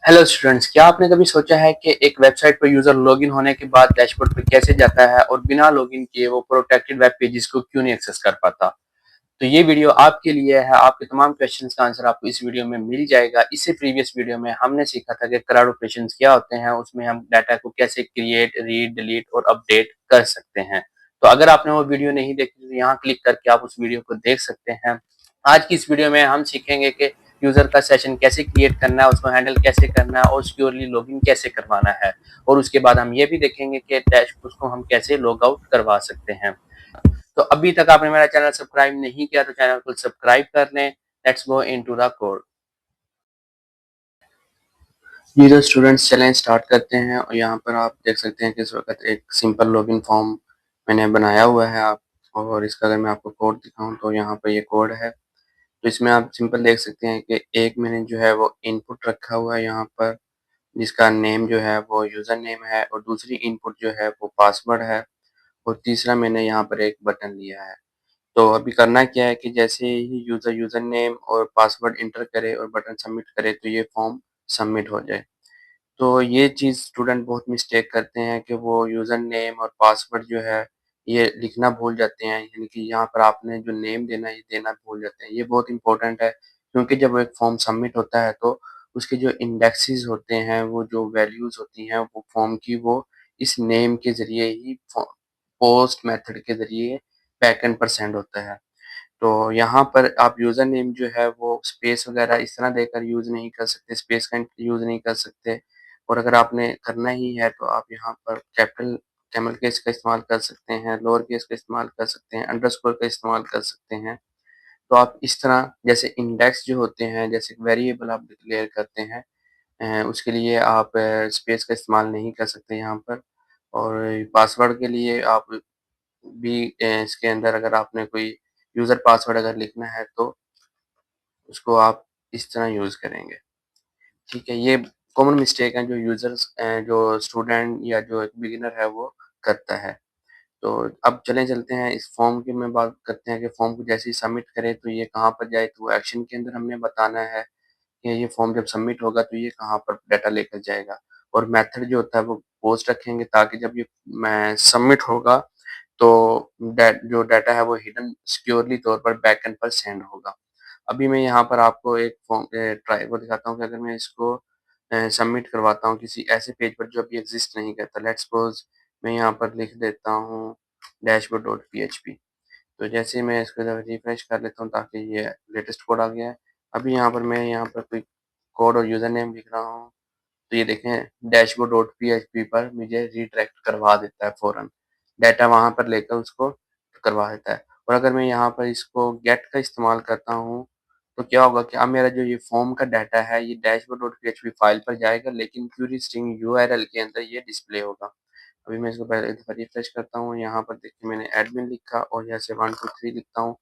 Hello students, क्या आपने कभी सोचा है कि एक वेबसाइट पर यूजर लॉगिन होने के बाद डैशबोर्ड पर कैसे जाता है और बिना लॉगिन किए वो प्रोटेक्टेड वेब पेजेस को क्यों नहीं एक्सेस कर पाता। तो ये वीडियो आपके लिए है। आपके तमाम क्वेश्चंस का आंसर आपको इस वीडियो में मिल जाएगा। इससे प्रीवियस वीडियो में हमने सीखा था कि क्राउड ऑपरेशंस क्या होते हैं, उसमें हम डाटा को कैसे क्रिएट, रीड, डिलीट और अपडेट कर सकते हैं। तो अगर आपने वो वीडियो नहीं देखी तो यहाँ क्लिक करके आप उस वीडियो को देख सकते हैं। आज की इस वीडियो में हम सीखेंगे कि यूजर का सेशन कैसे क्रिएट करना है, उसको हैंडल कैसे करना है और सिक्योरली लॉगिन कैसे करवाना है। और उसके बाद हम ये भी देखेंगे कि डैश उसको हम कैसे लॉग आउट करवा सकते हैं। तो अभी तक आपने मेरा चैनल सब्सक्राइब नहीं किया तो चैनल को सब्सक्राइब कर लें। Let's go into the code. जी तो स्टूडेंट्स, चलें स्टार्ट करते हैं। और यहाँ पर आप देख सकते हैं कि इस वक्त एक सिंपल लॉगिन फॉर्म मैंने बनाया हुआ है। आप और इसका अगर मैं आपको कोड दिखाऊं तो यहाँ पर ये कोड है। तो इसमें आप सिंपल देख सकते हैं कि एक मैंने जो है वो इनपुट रखा हुआ है यहाँ पर, जिसका नेम जो है वो यूज़र नेम है और दूसरी इनपुट जो है वो पासवर्ड है और तीसरा मैंने यहाँ पर एक बटन लिया है। तो अभी करना क्या है कि जैसे ही यूज़र यूज़र नेम और पासवर्ड इंटर करे और बटन सबमिट करे तो ये फॉर्म सबमिट हो जाए। तो ये चीज़ स्टूडेंट बहुत मिस्टेक करते हैं कि वो यूज़र नेम और पासवर्ड जो है ये लिखना भूल जाते हैं, यानी कि यहाँ पर आपने जो नेम देना है ये देना भूल जाते हैं। ये बहुत इंपॉर्टेंट है क्योंकि जब एक फॉर्म सबमिट होता है तो उसके जो इंडेक्सेस होते हैं, वो जो वैल्यूज़ होती हैं वो फॉर्म की, वो इस नेम के ज़रिए ही पोस्ट मेथड के ज़रिए बैकएंड पर सेंड होता है। तो यहाँ पर आप यूज़र नेम जो है वो स्पेस वगैरह इस तरह देकर यूज़ नहीं कर सकते, स्पेस का यूज़ नहीं कर सकते। और अगर आपने करना ही है तो आप यहाँ पर कैमल केस का इस्तेमाल कर सकते हैं, लोअर केस का इस्तेमाल कर सकते हैं, अंडरस्कोर का इस्तेमाल कर सकते हैं। तो आप इस तरह जैसे इंडेक्स जो होते हैं, जैसे वेरिएबल आप डिक्लेयर करते हैं, उसके लिए आप स्पेस का इस्तेमाल नहीं कर सकते यहाँ पर। और पासवर्ड के लिए आप भी इसके अंदर अगर आपने कोई यूज़र पासवर्ड अगर लिखना है तो उसको आप इस तरह यूज़ करेंगे। ठीक है? ये कॉमन मिस्टेक है जो जो स्टूडेंट या जो एक बिगिनर है वो करता है। तो अब चलते हैं इस फॉर्म की में बात करते हैं कि फॉर्म को जैसे ही सबमिट करें तो ये कहाँ पर जाए, तो वो एक्शन के अंदर हमने बताना है कि ये फॉर्म जब सबमिट होगा तो ये कहाँ पर डाटा लेकर जाएगा। और मेथड जो होता है वो पोस्ट रखेंगे ताकि जब ये मैं सबमिट होगा तो जो डाटा है वो हिडन सिक्योरली तौर पर बैकएंड पर सेंड होगा। अभी मैं यहाँ पर आपको एक फॉर्म ट्राई वो दिखाता हूँ कि अगर मैं इसको सबमिट करवाता हूँ किसी ऐसे पेज पर जो अभी एग्जिस्ट नहीं करता। लेट्स सपोज मैं यहाँ पर लिख देता हूँ डैशबोर्ड डॉट पीएचपी। तो जैसे ही मैं इसको ज़रा रिफ्रेश कर लेता हूँ ताकि ये लेटेस्ट कोड आ गया है। अभी यहाँ पर मैं यहाँ पर कोई कोड और यूज़र नेम लिख रहा हूँ तो ये देखें डैशबोर्ड डॉट पीएचपी पर मुझे रिडायरेक्ट करवा देता है फ़ौरन। डाटा वहाँ पर लेकर उसको करवा देता है। और अगर मैं यहाँ पर इसको गेट का इस्तेमाल करता हूँ तो क्या होगा कि अब मेरा जो ये फॉर्म का डाटा है ये डैशबोर्ड डॉट पीएचपी फाइल पर जाएगा, लेकिन क्वेरी स्ट्रिंग यूआरएल के अंदर ये डिस्प्ले होगा। अभी मैं इसको पहले एक दफ़ा रिफ्रेश करता हूँ। यहाँ पर देखिए मैंने एडमिन लिखा और यहाँ से 1 2 3 लिखता हूँ।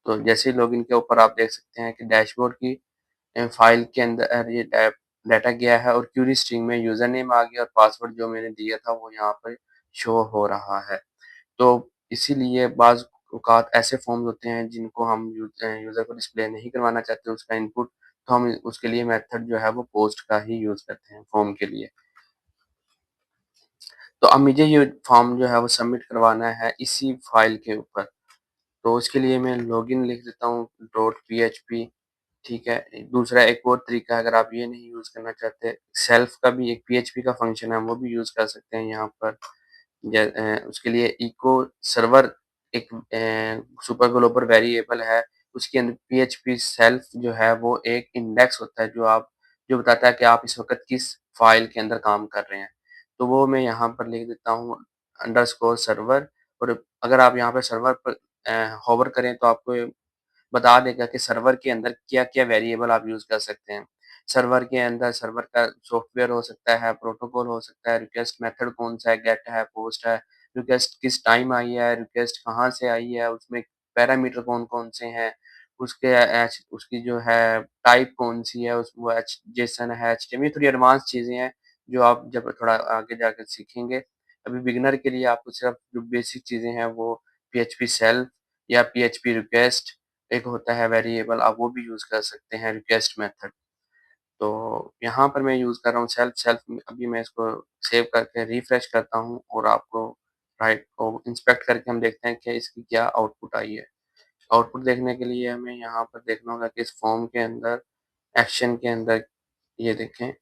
तो जैसे ही लॉगिन के ऊपर आप देख सकते हैं कि डैशबोर्ड की फाइल के अंदर ये डाटा गया है और क्वेरी स्ट्रिंग में यूज़र नेम आ गया और पासवर्ड जो मैंने दिया था वो यहाँ पर शो हो रहा है। तो इसीलिए बाज़ औक़ात ऐसे फ़ॉर्म्स होते हैं जिनको हम यूज़र को डिस्प्ले नहीं करवाना चाहते उसका इनपुट, तो हम उसके लिए मेथड जो है वो पोस्ट का ही यूज़ करते हैं फ़ॉर्म के लिए। तो अब मुझे ये फॉर्म जो है वो सबमिट करवाना है इसी फाइल के ऊपर। तो उसके लिए मैं लॉगिन लिख देता हूँ डॉट पीएचपी। ठीक है? दूसरा एक और तरीका है, अगर आप ये नहीं यूज़ करना चाहते, सेल्फ का भी एक पीएचपी का फंक्शन है, वो भी यूज़ कर सकते हैं यहाँ पर। उसके लिए इको सर्वर एक सुपर ग्लोबल वेरिएबल है, उसके अंदर पीएचपी सेल्फ जो है वो एक इंडेक्स होता है जो बताता है कि आप इस वक़्त किस फ़ाइल के अंदर काम कर रहे हैं। तो वो मैं यहाँ पर लिख देता हूँ अंडरस्कोर सर्वर। और अगर आप यहाँ पे सर्वर पर होवर करें तो आपको ये बता देगा कि सर्वर के अंदर क्या-क्या वेरिएबल आप यूज़ कर सकते हैं। सर्वर के अंदर सर्वर का सॉफ्टवेयर हो सकता है, प्रोटोकॉल हो सकता है, रिक्वेस्ट मेथड कौन-सा है, गेट है, पोस्ट है, रिक्वेस्ट किस टाइम आई है, रिक्वेस्ट कहाँ से आई है, उसमें पैरामीटर कौन-कौन से हैं, उसकी जो है टाइप कौन-सी है, उस वो जेसन है, एचटीएमएल, थोड़ी एडवांस चीज़ें हैं जो आप जब थोड़ा आगे जाकर सीखेंगे। अभी बिगिनर के लिए आपको सिर्फ जो बेसिक चीज़ें हैं वो पीएचपी सेल्फ या पीएचपी रिक्वेस्ट, एक होता है वेरिएबल, आप वो भी यूज़ कर सकते हैं रिक्वेस्ट मेथड। तो यहाँ पर मैं यूज़ कर रहा हूँ सेल्फ में। अभी मैं इसको सेव करके रिफ्रेश करता हूँ और आपको राइट को इंस्पेक्ट करके हम देखते हैं कि इसकी क्या आउटपुट आई है। आउटपुट देखने के लिए हमें यहाँ पर देखना होगा कि इस फॉर्म के अंदर एक्शन के अंदर ये देखें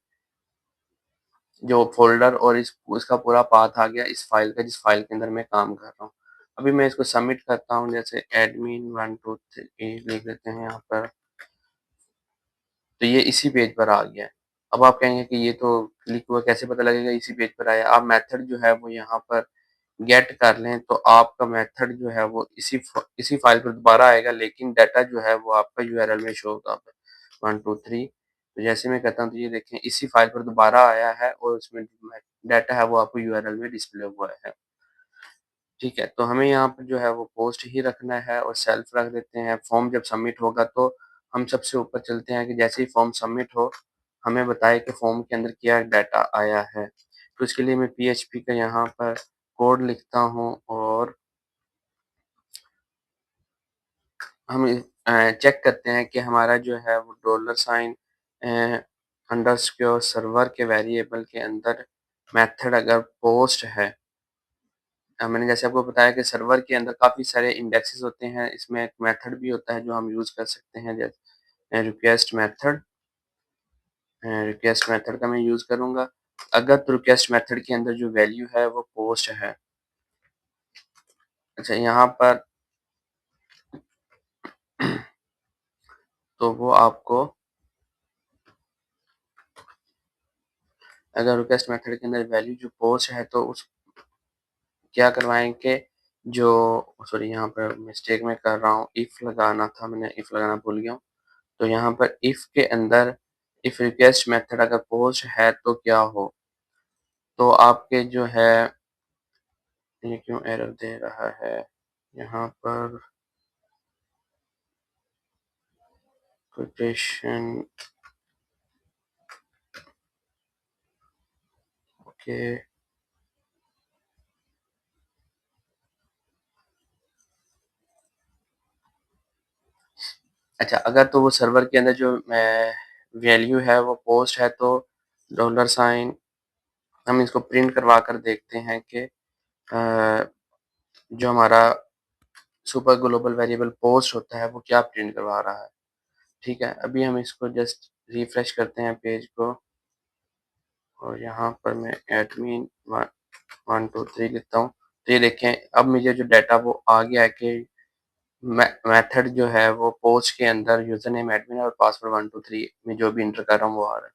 जो फ़ोल्डर और इस उसका पूरा पाथ आ गया इस फ़ाइल का जिस फ़ाइल के अंदर मैं काम कर रहा हूँ। अभी मैं इसको सबमिट करता हूँ जैसे एडमिन 1 2 3 लिख देते हैं यहाँ पर। तो ये इसी पेज पर आ गया है। अब आप कहेंगे कि ये तो क्लिक हुआ कैसे पता लगेगा इसी पेज पर आया? आप मेथड जो है वो यहाँ पर गेट कर लें तो आपका मेथड जो है वो इसी फ़ाइल पर दोबारा आएगा लेकिन डाटा जो है वो आपका यूआरएल में शो होगा 1 2 3। तो जैसे मैं कहता हूँ तो ये देखें इसी फ़ाइल पर दोबारा आया है और उसमें डाटा है वो आपको यूआरएल में डिस्प्ले हुआ है। ठीक है, तो हमें यहाँ पर जो है वो पोस्ट ही रखना है और सेल्फ रख देते हैं। फॉर्म जब सबमिट होगा तो हम सबसे ऊपर चलते हैं कि जैसे ही फॉर्म सबमिट हो, हमें बताए कि फॉर्म के अंदर क्या डाटा आया है। तो इसके लिए मैं पीएचपी का यहाँ पर कोड लिखता हूँ और हम चेक करते हैं कि हमारा जो है वो डॉलर साइन अंडरस्कोर सर्वर के वेरिएबल के अंदर मेथड अगर पोस्ट है। मैंने जैसे आपको बताया कि सर्वर के अंदर काफ़ी सारे इंडेक्सेस होते हैं, इसमें एक मेथड भी होता है जो हम यूज़ कर सकते हैं जैसे रिक्वेस्ट मेथड का मैं यूज़ करूँगा। अगर तो रिक्वेस्ट मेथड के अंदर जो वैल्यू है वो पोस्ट है। अच्छा यहाँ पर तो वो आपको अगर रिक्वेस्ट मेथड के अंदर वैल्यू जो पोस्ट है तो उस क्या करवाएँ कि जो सॉरी यहाँ पर मिस्टेक मैं कर रहा हूँ, इफ लगाना था मैंने इफ लगाना भूल गया हूँ। तो यहाँ पर इफ के अंदर इफ रिक्वेस्ट मेथड अगर पोस्ट है तो क्या हो? तो आपके जो है ये क्यों एरर दे रहा है? यहाँ पर कोटेशन ओके। अच्छा अगर तो वो सर्वर के अंदर जो वैल्यू है वो पोस्ट है तो डॉलर साइन हम इसको प्रिंट करवा कर देखते हैं कि जो हमारा सुपर ग्लोबल वेरिएबल पोस्ट होता है वो क्या प्रिंट करवा रहा है। ठीक है, अभी हम इसको जस्ट रिफ्रेश करते हैं पेज को और यहाँ पर मैं एडमिन 1 2 3 लिखता हूँ। तो ये देखें अब मुझे जो डाटा वो आ गया है कि मेथड जो है वो पोस्ट के अंदर यूज़र नेम एडमिन और पासवर्ड 1 2 3 में जो भी एंटर कर रहा हूँ वो आ रहा है।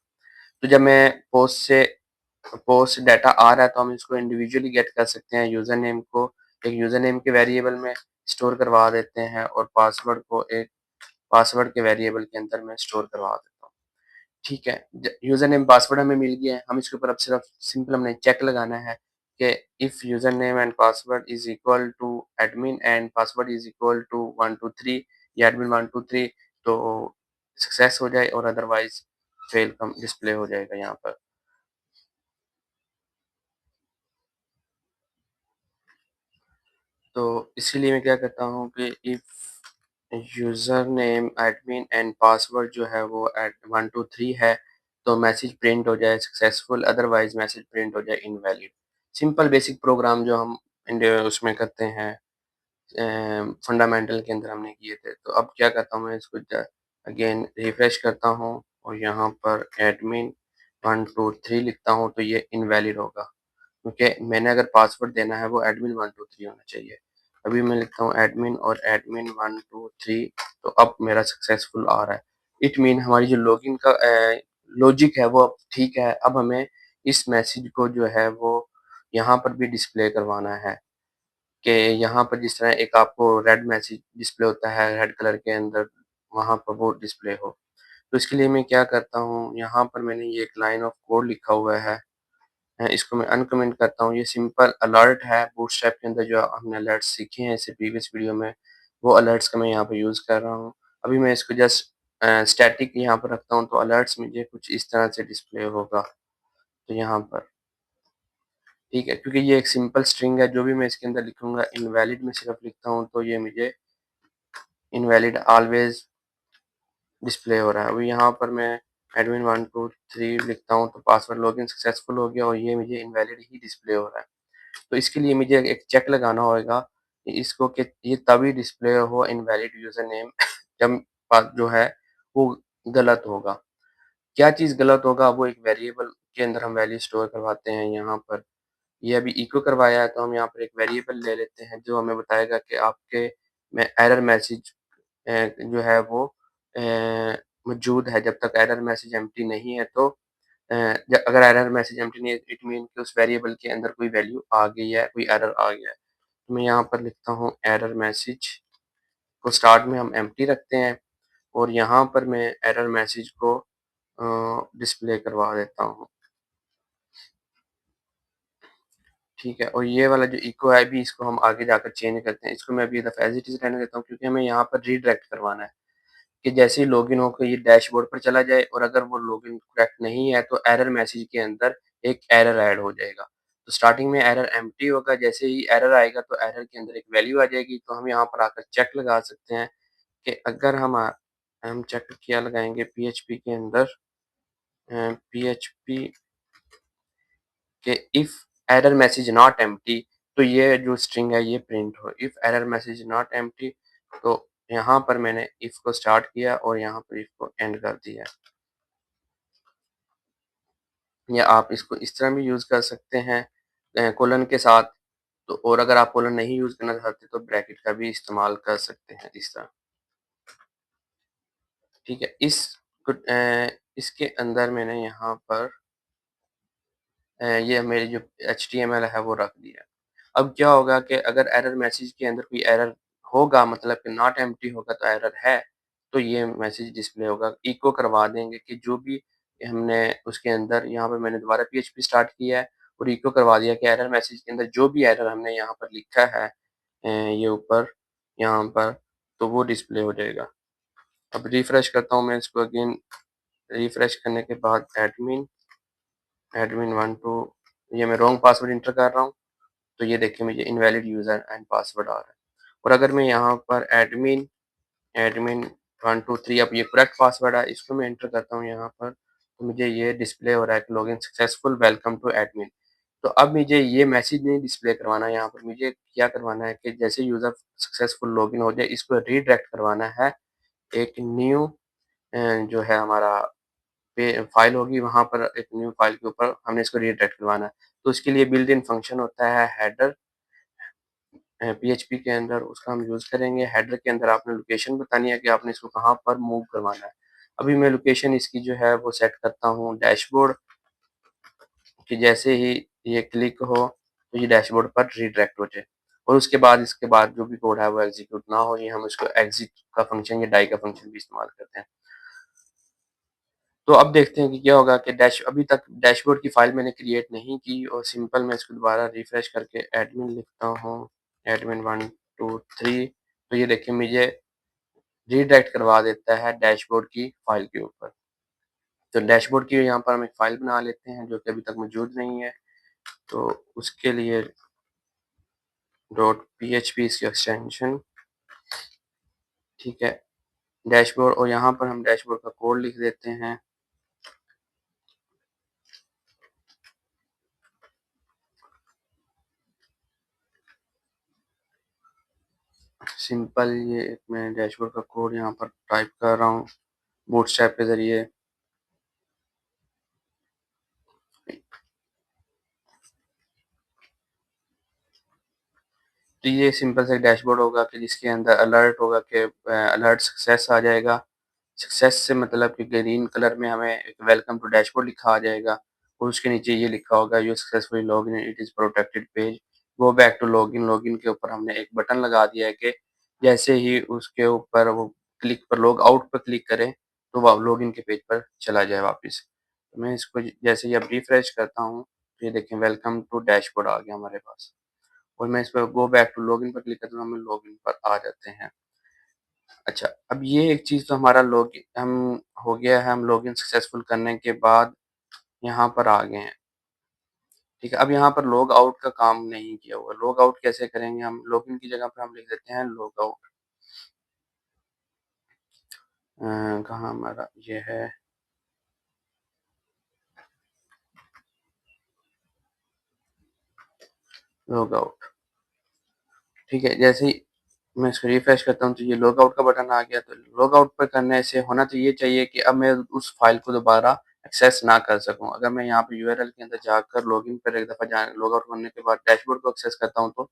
तो जब मैं पोस्ट डाटा आ रहा है तो हम इसको इंडिविजुअली गेट कर सकते हैं। यूज़र नेम को एक यूज़र नेम के वेरिएबल में स्टोर करवा देते हैं और पासवर्ड को एक पासवर्ड के वेरिएबल के अंदर मैं स्टोर करवा देता हूँ। ठीक है, यूज़र नेम पासवर्ड हमें मिल गया है। हम इसके ऊपर अब सिर्फ सिंपल हमने चेक लगाना है कि if user name and password is equal to admin and password is equal to 1 2 3 या एडमिन 1 2 3 तो सक्सेस हो जाए और अदरवाइज़ फेल कम डिस्प्ले हो जाएगा यहाँ पर। तो इसीलिए मैं क्या करता हूँ कि if user name admin and password जो है वो एट 1 2 3 है तो मैसेज प्रिंट हो जाए सक्सेसफुल अदरवाइज़ मैसेज प्रिंट हो जाए इनवैलिड। सिंपल बेसिक प्रोग्राम जो हम उसमें करते हैं फंडामेंटल के अंदर हमने किए थे। तो अब क्या करता हूँ मैं इसको अगेन रिफ्रेश करता हूँ और यहाँ पर एडमिन 1 2 3 लिखता हूँ तो ये इनवैलिड होगा क्योंकि मैंने अगर पासवर्ड देना है वो एडमिन 1 2 3 होना चाहिए। अभी मैं लिखता हूँ एडमिन और एडमिन 1 2 3 तो अब मेरा सक्सेसफुल आ रहा है। इट मीन हमारी जो लॉगिन का लॉजिक है वो अब ठीक है। अब हमें इस मैसेज को जो है वो यहाँ पर भी डिस्प्ले करवाना है। कि यहाँ पर जिस तरह एक आपको रेड मैसेज डिस्प्ले होता है रेड कलर के अंदर, वहाँ पर वो डिस्प्ले हो। तो इसके लिए मैं क्या करता हूँ, यहाँ पर मैंने ये एक लाइन ऑफ कोड लिखा हुआ है। इसको मैं अनकमेंट करता हूँ। ये सिंपल अलर्ट है बूटस्ट्रैप के अंदर जो हमने अलर्ट्स सीखे हैं इससे प्रीवियस वीडियो में, वो अलर्ट्स का मैं यहाँ पे यूज़ कर रहा हूँ। अभी मैं इसको जस्ट स्टैटिक यहाँ पर रखता हूँ तो अलर्ट्स मुझे कुछ इस तरह से डिस्प्ले होगा। तो यहाँ पर ठीक है, क्योंकि ये एक सिंपल स्ट्रिंग है, जो भी मैं इसके अंदर लिखूँगा इनवैलिड में सिर्फ लिखता हूँ तो ये मुझे इनवैलिड ऑलवेज़ डिस्प्ले हो रहा है। अभी यहाँ पर मैं एडमिन 1 2 3 लिखता हूँ तो पासवर्ड लॉगिन सक्सेसफुल हो गया और ये मुझे इनवैलिड ही डिस्प्ले हो रहा है। तो इसके लिए मुझे एक चेक लगाना होगा कि इसको कि ये तभी डिस्प्ले हो इनवैलिड यूज़र नेम जब जो है वो गलत होगा। क्या चीज़ गलत होगा वो एक वेरिएबल के अंदर हम वैल्यू स्टोर करवाते हैं यहाँ पर। ये अभी इको करवाया है तो हम यहाँ पर एक वेरिएबल ले लेते हैं जो हमें बताएगा कि आपके में एरर मैसेज जो है वो मौजूद है। जब तक एरर मैसेज एम्प्टी नहीं है तो ज अगर एरर मैसेज एम्प्टी नहीं है इट मीन कि उस वेरिएबल के अंदर कोई वैल्यू आ गई है, कोई एरर आ गया है। तो मैं यहाँ पर लिखता हूँ एरर मैसेज को स्टार्ट में हम एम्प्टी रखते हैं और यहाँ पर मैं एरर मैसेज को डिस्प्ले करवा देता हूँ। ठीक है, और ये वाला जो इको है अभी इसको हम आगे जाकर चेंज करते हैं। इसको मैं अभी दफ़ा एज़ इट इज़ रहने देता हूँ क्योंकि हमें यहाँ पर रीडायरेक्ट करवाना है कि जैसे ही लॉगिन होकर ये डैशबोर्ड पर चला जाए और अगर वो लॉगिन करेक्ट नहीं है तो एरर मैसेज के अंदर एक एरर ऐड हो जाएगा। तो स्टार्टिंग में एरर एम्प्टी होगा, जैसे ही एरर आएगा तो एरर के अंदर एक वैल्यू आ जाएगी। तो हम यहाँ पर आकर चेक लगा सकते हैं कि अगर हम चेक क्या लगाएँगे पीएचपी के अंदर पीएचपी कि if error message not empty तो ये जो स्ट्रिंग है ये प्रिंट हो। If error message not empty तो यहाँ पर मैंने इफ को स्टार्ट किया और यहाँ पर इफ को एंड कर दिया। या आप इसको इस तरह भी यूज़ कर सकते हैं कोलन के साथ। तो और अगर आप कोलन नहीं यूज़ करना चाहते तो ब्रैकेट का भी इस्तेमाल कर सकते हैं इस तरह। ठीक है, इसके अंदर मैंने यहाँ पर ये मेरी जो एचटीएमएल है वो रख दिया। अब क्या होगा कि अगर एरर मैसेज के अंदर कोई एरर होगा मतलब कि नॉट एम्प्टी होगा तो एरर है, तो ये मैसेज डिस्प्ले होगा। इको करवा देंगे कि जो भी हमने उसके अंदर यहाँ पर मैंने दोबारा पीएचपी स्टार्ट किया है और इको करवा दिया कि एरर मैसेज के अंदर जो भी एरर हमने यहाँ पर लिखा है ये ऊपर यहाँ पर, तो वो डिस्प्ले हो जाएगा। अब रिफ्रेश करता हूँ मैं इसको अगेन। रिफ्रेश करने के बाद एडमिन 1 2 ये मैं रॉन्ग पासवर्ड एंटर कर रहा हूँ। तो ये देखिए मुझे इनवैलिड यूज़र एंड पासवर्ड आ रहा है। और अगर मैं यहाँ पर एडमिन एडमिन 1 2 3 अब ये करेक्ट पासवर्ड है, इसको मैं एंटर करता हूँ यहाँ पर, तो मुझे ये डिस्प्ले हो रहा है कि login successful welcome to admin. तो अब मुझे ये मैसेज नहीं डिस्प्ले करवाना है, यहाँ पर मुझे क्या करवाना है कि जैसे यूज़र सक्सेसफुल लॉगिन हो जाए इसको रीडायरेक्ट करवाना है एक न्यू जो है हमारा पे फाइल होगी वहाँ पर एक न्यू फाइल के ऊपर हमने इसको रीडायरेक्ट करवाना है। तो उसके लिए बिल्ट इन फंक्शन होता है हेडर पीएचपी के अंदर उसका हम यूज़ करेंगे। हेडर के अंदर आपने लोकेशन बतानी है कि आपने इसको कहाँ पर मूव करवाना है। अभी मैं लोकेशन इसकी जो है वो सेट करता हूँ डैशबोर्ड कि जैसे ही ये क्लिक हो तो ये डैशबोर्ड पर रीडायरेक्ट हो जाए और उसके बाद इसके बाद जो भी कोड है वो एग्ज़ीक्यूट ना हो, ये हम उसको एग्ज़िट का फंक्शन या डाई का फंक्शन भी इस्तेमाल करते हैं। तो अब देखते हैं कि क्या होगा कि अभी तक डैशबोर्ड की फ़ाइल मैंने क्रिएट नहीं की और सिंपल मैं इसको दोबारा रिफ्रेश करके एडमिन लिखता हूँ, एडमिन 1 2 3 तो ये देखिए मुझे रीडायरेक्ट करवा देता है डैशबोर्ड की फ़ाइल के ऊपर। तो डैशबोर्ड की यहाँ पर हम एक फ़ाइल बना लेते हैं जो कि अभी तक मौजूद नहीं है। तो उसके लिए .php इसकी एक्सटेंशन ठीक है, डैशबोर्ड और यहाँ पर हम डैशबोर्ड का कोड लिख देते हैं। सिंपल ये एक मैं डैशबोर्ड का कोड यहाँ पर टाइप कर रहा हूँ बूटस्ट्रैप के ज़रिए। तो ये सिंपल सा डैशबोर्ड होगा कि जिसके अंदर अलर्ट होगा कि अलर्ट सक्सेस आ जाएगा। सक्सेस से मतलब कि ग्रीन कलर में हमें एक वेलकम टू डैशबोर्ड लिखा आ जाएगा और उसके नीचे ये लिखा होगा you successfully login it is protected page go back to login. Login के ऊपर हमने एक बटन लगा दिया है कि जैसे ही उसके ऊपर वो क्लिक पर लॉग आउट पर क्लिक करें तो वो लॉगिन के पेज पर चला जाए वापस। तो मैं इसको जैसे ही अब रिफ्रेश करता हूँ तो ये देखें वेलकम टू डैशबोर्ड आ गया हमारे पास। और मैं इस पे गो बैक टू लॉगिन पर क्लिक करता हूँ, हम लॉगिन पर आ जाते हैं। अच्छा, अब ये एक चीज़ तो हमारा लॉगिन हम हो गया है, हम लॉगिन सक्सेसफुल करने के बाद यहाँ पर आ गए हैं। ठीक है, अब यहाँ पर लॉग आउट का काम नहीं किया हुआ। लॉग आउट कैसे करेंगे हम? लॉगिन की जगह पर हम लिख देते हैं लॉग आउट। कहाँ हमारा ये है लॉग आउट। ठीक है, जैसे ही मैं इसको रिफ्रेश करता हूँ तो ये लॉग आउट का बटन आ गया। तो लॉग आउट पर करने से होना तो ये चाहिए कि अब मैं उस फ़ाइल को दोबारा एक्सेस ना कर सकूँ। अगर मैं यहाँ पे यूआरएल के अंदर जाकर लॉगिन पर एक दफ़ा जा लॉग आउट करने के बाद डैशबोर्ड को एक्सेस करता हूँ तो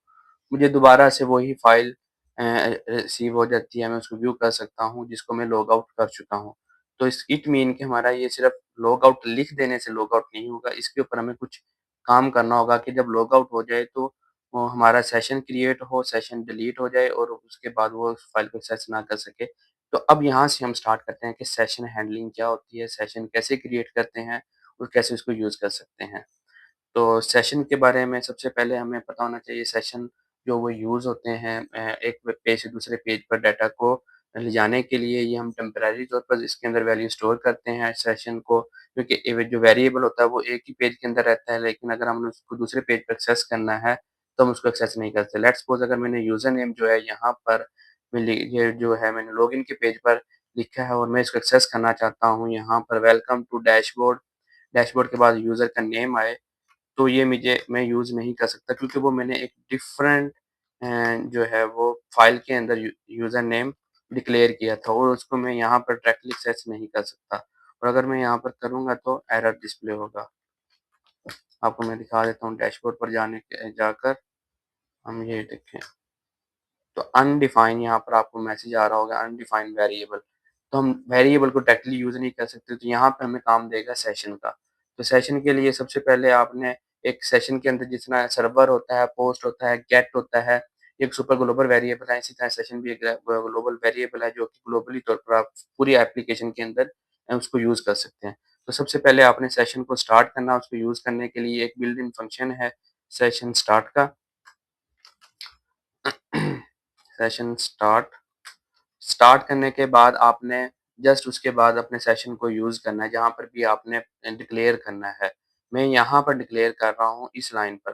मुझे दोबारा से वही फ़ाइल रिसीव हो जाती है, मैं उसको व्यू कर सकता हूँ जिसको मैं लॉग आउट कर चुका हूँ। तो इस इट मीन कि हमारा ये सिर्फ़ लॉग आउट लिख देने से लॉग आउट नहीं होगा, इसके ऊपर हमें कुछ काम करना होगा कि जब लॉग आउट हो जाए तो वो हमारा सेशन क्रिएट हो, सेशन डिलीट हो जाए और उसके बाद वो उस फ़ाइल को एक्सेस ना कर सके। तो अब यहाँ से हम स्टार्ट करते हैं कि सेशन हैंडलिंग क्या होती है, सेशन कैसे क्रिएट करते हैं और कैसे उसको यूज़ कर सकते हैं। तो सेशन के बारे में सबसे पहले हमें पता होना चाहिए सेशन जो वो यूज़ होते हैं एक वेब पेज से दूसरे पेज पर डाटा को ले जाने के लिए ये हम टेम्परेरी तौर पर इसके अंदर वैल्यू स्टोर करते हैं सेशन को क्योंकि जो वेरिएबल होता है वो एक ही पेज के अंदर रहता है लेकिन अगर हमने उसको दूसरे पेज पे एक्सेस करना है तो हम उसको एक्सेस नहीं करते। लेट्स सपोज़ अगर मैंने यूज़र नेम जो है यहाँ पर ये जो है मैंने लॉगिन के पेज पर लिखा है और मैं इसको एक्सेस करना चाहता हूँ यहाँ पर वेलकम टू डैशबोर्ड, डैशबोर्ड के बाद यूज़र का नेम आए तो ये मैं यूज़ नहीं कर सकता क्योंकि वो मैंने एक डिफरेंट जो है वो फ़ाइल के अंदर यूज़र नेम डिक्लेयर किया था और उसको मैं यहाँ पर डायरेक्टली एक्सेस नहीं कर सकता और अगर मैं यहाँ पर करूँगा तो एरर डिस्प्ले होगा। आपको मैं दिखा देता हूँ डैशबोर्ड पर जाकर हम ये देखें। तो अनडिफाइन यहाँ पर आपको मैसेज आ रहा होगा अनडिफाइंड वेरिएबल। तो हम वेरिएबल को डायरेक्टली यूज़ नहीं कर सकते तो यहाँ पे हमें काम देगा सेशन का। तो सेशन के लिए सबसे पहले आपने एक सेशन के अंदर जितना सर्वर होता है, पोस्ट होता है, गेट होता है, एक सुपर ग्लोबल वेरिएबल है, इसी तरह सेशन भी एक ग्लोबल वेरिएबल है जो कि ग्लोबली तौर पर आप पूरी एप्लीकेशन के अंदर उसको यूज़ कर सकते हैं। तो सबसे पहले आपने सेशन को स्टार्ट करना, उसको यूज़ करने के लिए एक बिल्ट इन फंक्शन है सेशन स्टार्ट का। सेशन स्टार्ट करने के बाद आपने जस्ट उसके बाद अपने सेशन को यूज़ करना है, जहाँ पर भी आपने डिक्लेयर करना है। मैं यहाँ पर डिक्लेयर कर रहा हूँ इस लाइन पर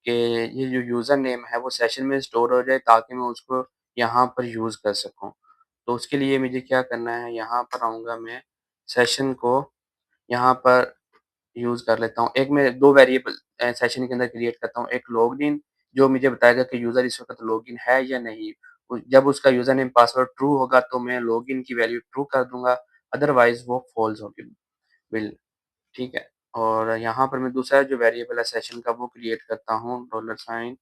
कि ये जो यूज़र नेम है वो सेशन में स्टोर हो जाए ताकि मैं उसको यहाँ पर यूज़ कर सकूँ। तो उसके लिए मुझे क्या करना है, यहाँ पर आऊँगा मैं सेशन को यहाँ पर यूज़ कर लेता हूँ। एक मैं 2 वेरिएबल सेशन के अंदर क्रिएट करता हूँ। एक लॉगिन जो मुझे बताएगा कि यूज़र इस वक़्त लॉगिन है या नहीं। जब उसका यूज़र नेम पासवर्ड ट्रू होगा तो मैं लॉगिन की वैल्यू ट्रू कर दूँगा, अदरवाइज़ वो फ़ॉल्स होगी विल ठीक है। और यहाँ पर मैं दूसरा जो वेरिएबल है सेशन का वो क्रिएट करता हूँ डॉलर साइन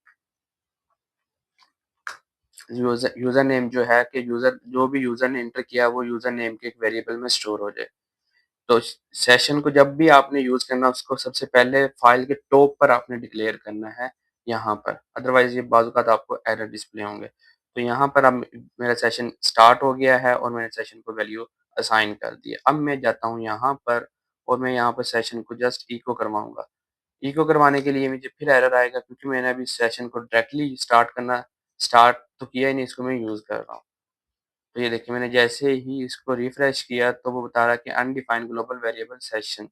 यूज़र नेम जो है कि यूज़र जो भी यूज़र ने एंटर किया वो यूज़र नेम के एक वेरिएबल में स्टोर हो जाए। तो सेशन को जब भी आपने यूज़ करना है उसको सबसे पहले फ़ाइल के टॉप पर आपने डिक्लेयर करना है यहाँ पर, अदरवाइज़ ये बाज़ औक़ात आपको एरर डिस्प्ले होंगे। तो यहाँ पर अब मेरा सेशन स्टार्ट हो गया है और मैंने सेशन को वैल्यू असाइन कर दी है। अब मैं जाता हूँ यहाँ पर और मैं यहाँ पर सेशन को जस्ट इको करवाऊँगा। इको करवाने के लिए मुझे फिर एरर आएगा क्योंकि मैंने अभी सेशन को डायरेक्टली स्टार्ट तो किया ही नहीं, इसको मैं यूज़ कर रहा हूँ। तो ये देखिए मैंने जैसे ही इसको रिफ्रेश किया तो वो बता रहा है कि undefined global variable session,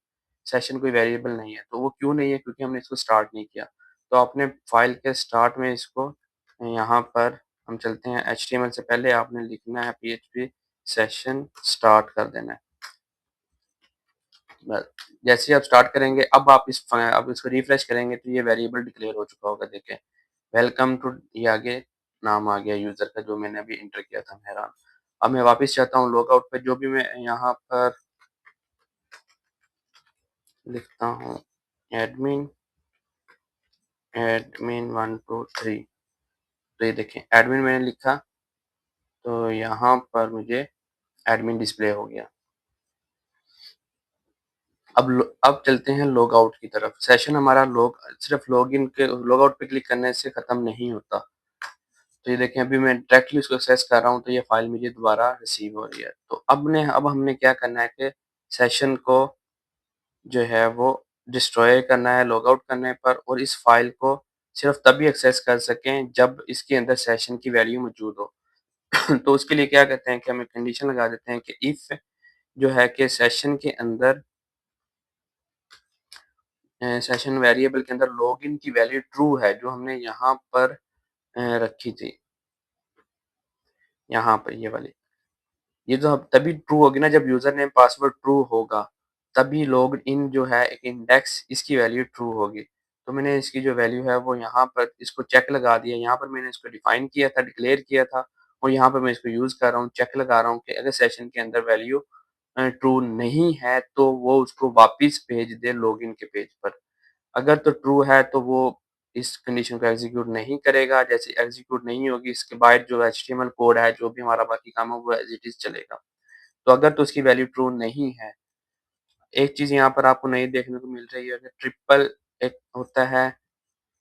session कोई वेरिएबल नहीं है। तो वो क्यों नहीं है? क्योंकि हमने इसको स्टार्ट नहीं किया। तो आपने फ़ाइल के स्टार्ट में इसको यहाँ पर हम चलते हैं एचटीएमएल से पहले आपने लिखना है पीएचपी सेशन स्टार्ट कर देना है। बस जैसे ही आप स्टार्ट करेंगे अब इसको रिफ्रेश करेंगे तो ये वेरिएबल डिक्लेयर हो चुका होगा देखें। वेलकम टू ये आगे नाम आ गया यूज़र का जो मैंने अभी एंटर किया था मेहरान। अब मैं वापस जाता हूँ लॉगआउट पे जो भी मैं यहाँ पर लिखता हूँ एडमिन एडमिन 1 2 3 तो ये देखें एडमिन मैंने लिखा तो यहाँ पर मुझे एडमिन डिस्प्ले हो गया। अब चलते हैं लॉगआउट की तरफ। सेशन हमारा सिर्फ लॉगिन के लॉगआउट पे क्लिक करने से खत्म नहीं होता। तो ये देखें अभी मैं डायरेक्टली उसको एक्सेस कर रहा हूँ तो ये फाइल मुझे दोबारा रिसीव हो रही है। तो अब हमने क्या करना है कि सेशन को जो है वो डिस्ट्रॉय करना है लॉगआउट करने पर और इस फाइल को सिर्फ तभी एक्सेस कर सकें जब इसके अंदर सेशन की वैल्यू मौजूद हो। तो उसके लिए क्या करते हैं कि हम एक कंडीशन लगा देते हैं कि इफ जो है कि सेशन के अंदर सेशन वेरिएबल के अंदर लॉगिन की वैल्यू ट्रू है जो हमने यहाँ पर रखी थी, यहाँ पर ये वाली। ये तो अब तभी ट्रू होगी ना जब यूज़र नेम पासवर्ड ट्रू होगा, तभी लॉग्ड इन जो है एक इंडेक्स इसकी वैल्यू ट्रू होगी। तो मैंने इसकी जो वैल्यू है वो यहाँ पर इसको चेक लगा दिया। यहाँ पर मैंने इसको डिफाइन किया था, डिक्लेयर किया था और यहाँ पर मैं इसको यूज़ कर रहा हूँ, चेक लगा रहा हूँ कि अगर सेशन के अंदर वैल्यू ट्रू नहीं है तो वो उसको वापस भेज दे लॉगिन के पेज पर। अगर तो ट्रू है तो वो इस कंडीशन को एग्ज़ीक्यूट नहीं करेगा, जैसे एग्ज़ीक्यूट नहीं होगी इसके बाद जो एचटीएमएल कोड है, जो भी हमारा बाकी काम है वो एज़ इट इज़ चलेगा। तो अगर तो उसकी वैल्यू ट्रू नहीं है, एक चीज़ यहाँ पर आपको नई देखने को मिल रही है कि ट्रिपल एक होता है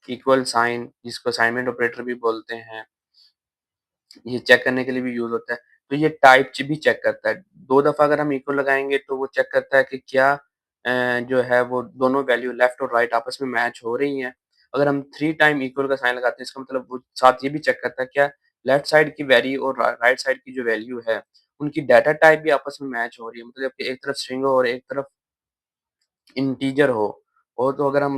इक्वल साइन जिसको असाइनमेंट ऑपरेटर भी बोलते हैं, ये चेक करने के लिए भी यूज़ होता है। तो ये टाइप च भी चेक करता है। 2 दफ़ा अगर हम इक्वल लगाएँगे तो वो चेक करता है कि क्या जो है वो दोनों वैल्यू लेफ्ट और राइट आपस में मैच हो रही हैं। अगर हम 3 टाइम इक्वल का साइन लगाते हैं इसका मतलब वो साथ ये भी चेक करता है क्या लेफ्ट साइड की वैल्यू और राइट साइड की जो वैल्यू है, उनकी डाटा टाइप भी आपस में मैच हो रही है। मतलब कि एक तरफ स्ट्रिंग हो और एक तरफ इंटीजर हो तो अगर हम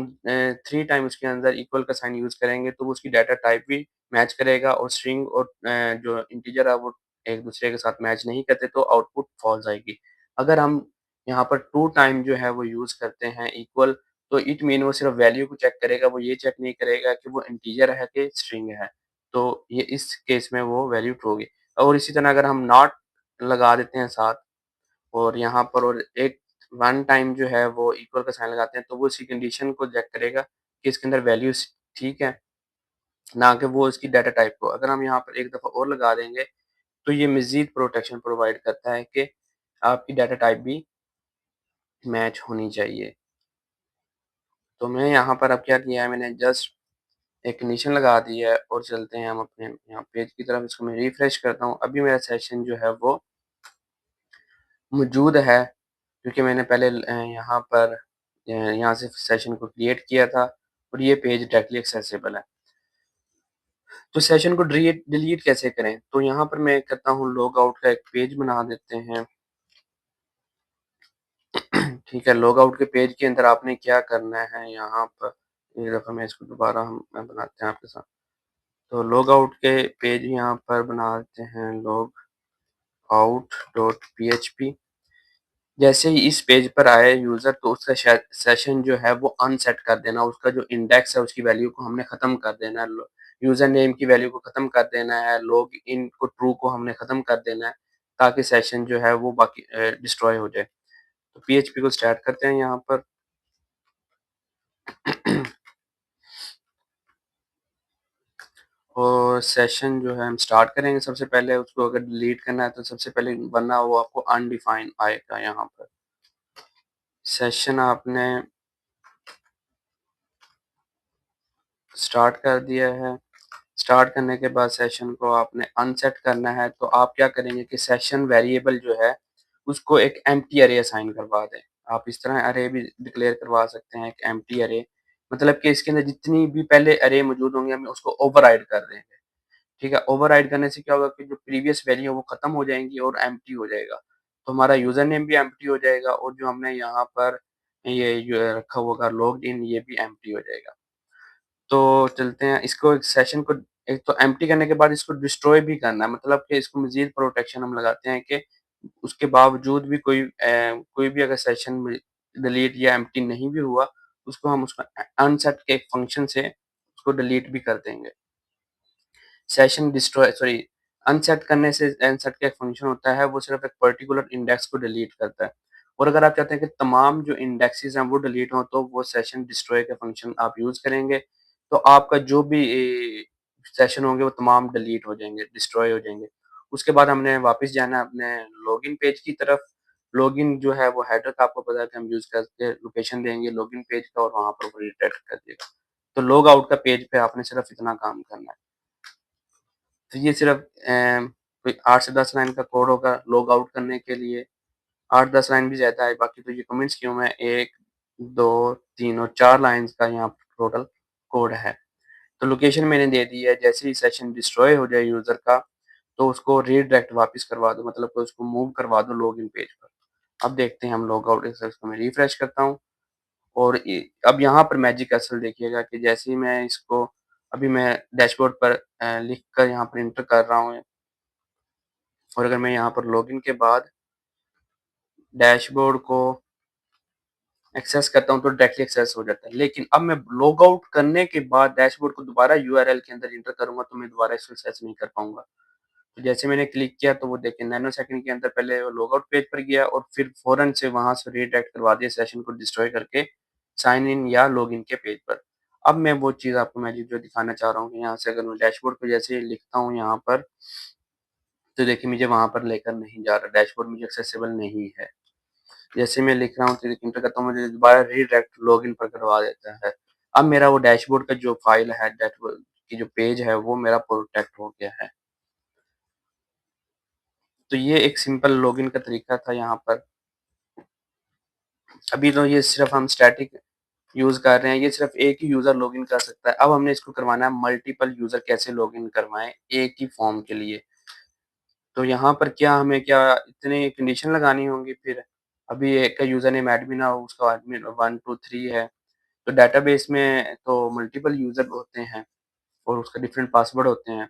3 टाइम उसके अंदर इक्वल का साइन यूज़ करेंगे तो वो उसकी डाटा टाइप भी मैच करेगा और स्ट्रिंग और जो इंटीजर है वो एक-दूसरे के साथ मैच नहीं करते तो आउटपुट फ़ॉल्स आएगी। अगर हम यहाँ पर 2 टाइम जो है वो यूज़ करते हैं इक्वल तो इट मीन वो सिर्फ़ वैल्यू को चेक करेगा, वो ये चेक नहीं करेगा कि वो इंटीजर है कि स्ट्रिंग है। तो ये इस केस में वो वैल्यू ट्रू होगी और इसी तरह अगर हम नॉट लगा देते हैं साथ और यहाँ पर और एक वन टाइम जो है वो इक्वल का साइन लगाते हैं, तो वो इसी कंडीशन को चेक करेगा कि इसके अंदर वैल्यूज़ ठीक है, ना कि वो इसकी डाटा टाइप को। अगर हम यहाँ पर एक दफ़ा और लगा देंगे, तो ये मज़ीद प्रोटेक्शन प्रोवाइड करता है कि आपकी डाटा टाइप भी मैच होनी चाहिए। तो मैं यहाँ पर अब क्या किया है मैंने जस्ट एक कंडीशन लगा दी है और चलते हैं हम अपने यहाँ पेज की तरफ, इसको मैं रिफ्रेश करता हूँ। अभी मेरा सेशन जो है वो मौजूद है क्योंकि मैंने पहले यहाँ पर यहाँ से सेशन को क्रिएट किया था और ये पेज डायरेक्टली एक्सेसिबल है। तो सेशन को डिलीट कैसे करें? तो यहाँ पर मैं करता हूँ लॉग आउट का एक पेज बना देते हैं। ठीक है, लॉग आउट के पेज के अंदर आपने क्या करना है यहाँ पर एक दफ़ा मैं इसको दोबारा हम बनाते हैं आपके साथ। तो लॉग आउट के पेज यहाँ पर बना देते हैं लॉग आउट डॉट पीएचपी। जैसे ही इस पेज पर आए यूज़र तो उसका सेशन जो है वो अनसेट कर देना, उसका जो इंडेक्स है उसकी वैल्यू को हमने ख़त्म कर देना है, यूज़र नेम की वैल्यू को ख़त्म कर देना है, लॉग इन को ट्रू को हमने ख़त्म कर देना है, ताकि सेशन जो है वो बाकी डिस्ट्रॉय हो जाए। तो पीएचपी को स्टार्ट करते हैं यहाँ पर। और सेशन जो है हम स्टार्ट करेंगे सबसे पहले उसको अगर डिलीट करना है तो सबसे पहले वरना वो आपको अनडिफाइन आएगा यहाँ पर। सेशन आपने स्टार्ट कर दिया है। स्टार्ट करने के बाद सेशन को आपने अनसेट करना है, तो आप क्या करेंगे कि सेशन वेरिएबल जो है, उसको एक एम्प्टी अरे असाइन करवा दें। आप इस तरह अरे भी डिक्लेयर करवा सकते हैं, एक एम्प्टी अरे मतलब कि इसके अंदर जितनी भी पहले अरे मौजूद होंगे, हम उसको ओवरराइड कर देंगे, ठीक है? ओवरराइड करने से क्या होगा कि जो प्रीवियस वैल्यू है, वो खत्म हो जाएँगी और एम्प्टी हो जाएगा। तो हमारा यूज़र नेम भी एम्प्टी हो जाएगा और जो हमने यहाँ पर ये जो रखा हुआ होगा लॉग्ड इन, ये भी एम्प्टी हो जाएगा। तो चलते हैं इसको एक सेशन को एक तो एम्प्टी करने के बाद इसको डिस्ट्रॉय भी करना है मतलब कि इसको मज़ीद प्रोटेक्शन हम लगाते हैं कि उसके बावजूद भी कोई भी अगर सेशन में डिलीट या एम्प्टी नहीं भी हुआ, उसको हम उसका अनसेट के एक फंक्शन से उसको डिलीट भी कर देंगे। सेशन डिस्ट्रॉय सॉरी अनसेट करने से अनसेट का एक फंक्शन होता है, वो सिर्फ़ एक पर्टिकुलर इंडेक्स को डिलीट करता है। और अगर आप चाहते हैं कि तमाम जो इंडेक्सेस हैं वो डिलीट हों, तो वो सेशन डिस्ट्रॉय का फंक्शन आप यूज़ करेंगे, तो आपका जो भी सेशन होंगे वो तमाम डिलीट हो जाएँगे, डिस्ट्रॉय हो जाएँगे। उसके बाद हमने वापस जाना है अपने लॉगिन पेज की तरफ। लॉगिन जो है वो हेडर का आपको पता है कि हम यूज़ करके लोकेशन देंगे लॉगिन पेज का और वहाँ पर वो रिडायरेक्ट कर देगा। तो लॉग आउट का पेज पे आपने सिर्फ़ इतना काम करना है। तो ये सिर्फ़ कोई 8 से 10 लाइन का कोड होगा लॉग आउट करने के लिए, 8-10 लाइन भी ज़्यादा है, बाकी तो ये कमेंट्स किए हुए हैं 1, 2, 3 और 4 लाइन्स का यहाँ टोटल कोड है। तो लोकेशन मैंने दे दी है, जैसे ही सेशन डिस्ट्रॉय हो जाए यूज़र का, तो उसको रीडायरेक्ट वापस करवा दो मतलब कि उसको मूव करवा दो लॉगिन पेज पर। अब देखते हैं हम लॉग आउट इसको मैं रिफ्रेश करता हूँ और अब यहाँ पर मैजिक असल देखिएगा कि जैसे ही मैं इसको अभी मैं डैशबोर्ड पर लिख कर यहाँ पर एंटर कर रहा हूँ और अगर मैं यहाँ पर लॉगिन के बाद डैशबोर्ड को एक्सेस करता हूँ तो डायरेक्टली एक्सेस हो जाता है। लेकिन अब मैं लॉग आउट करने के बाद डैशबोर्ड को दोबारा यूआरएल के अंदर एंटर करूँगा तो मैं दोबारा इसको एक्सेस नहीं कर पाऊँगा। तो जैसे मैंने क्लिक किया तो वो देखिए नैनो सेकंड के अंदर पहले वो लॉग आउट पेज पर गया और फिर फ़ौरन से वहाँ से रीडायरेक्ट करवा दिया सेशन को डिस्ट्रॉय करके साइन इन या लॉगिन के पेज पर। अब मैं वो चीज़ आपको मैं जो दिखाना चाह रहा हूँ कि यहाँ से अगर मैं डैशबोर्ड पे जैसे ही लिखता हूँ यहाँ पर, तो देखिए मुझे वहाँ पर लेकर नहीं जा रहा, डैशबोर्ड मुझे एक्सेसिबल नहीं है। जैसे मैं लिख रहा हूँ तो एंटर करता हूँ, मुझे दोबारा रीडायरेक्ट लॉगिन पर करवा देता है। अब मेरा वो डैशबोर्ड का जो फ़ाइल है, डैशबोर्ड की जो पेज है वो मेरा प्रोटेक्ट हो गया है। तो ये एक सिंपल लॉगिन का तरीका था यहाँ पर। अभी तो ये सिर्फ़ हम स्टैटिक यूज़ कर रहे हैं, ये सिर्फ़ एक ही यूज़र लॉगिन कर सकता है। अब हमने इसको करवाना है मल्टीपल यूज़र कैसे लॉगिन करवाएँ एक ही फ़ॉर्म के लिए। तो यहाँ पर क्या इतनी कंडीशन लगानी होंगी फिर? अभी एक का यूज़र नेम एडमिन है, उसका एडमिन 1 2 3 है। तो डेटाबेस में तो मल्टीपल यूज़र होते हैं और उसका डिफरेंट पासवर्ड होते हैं।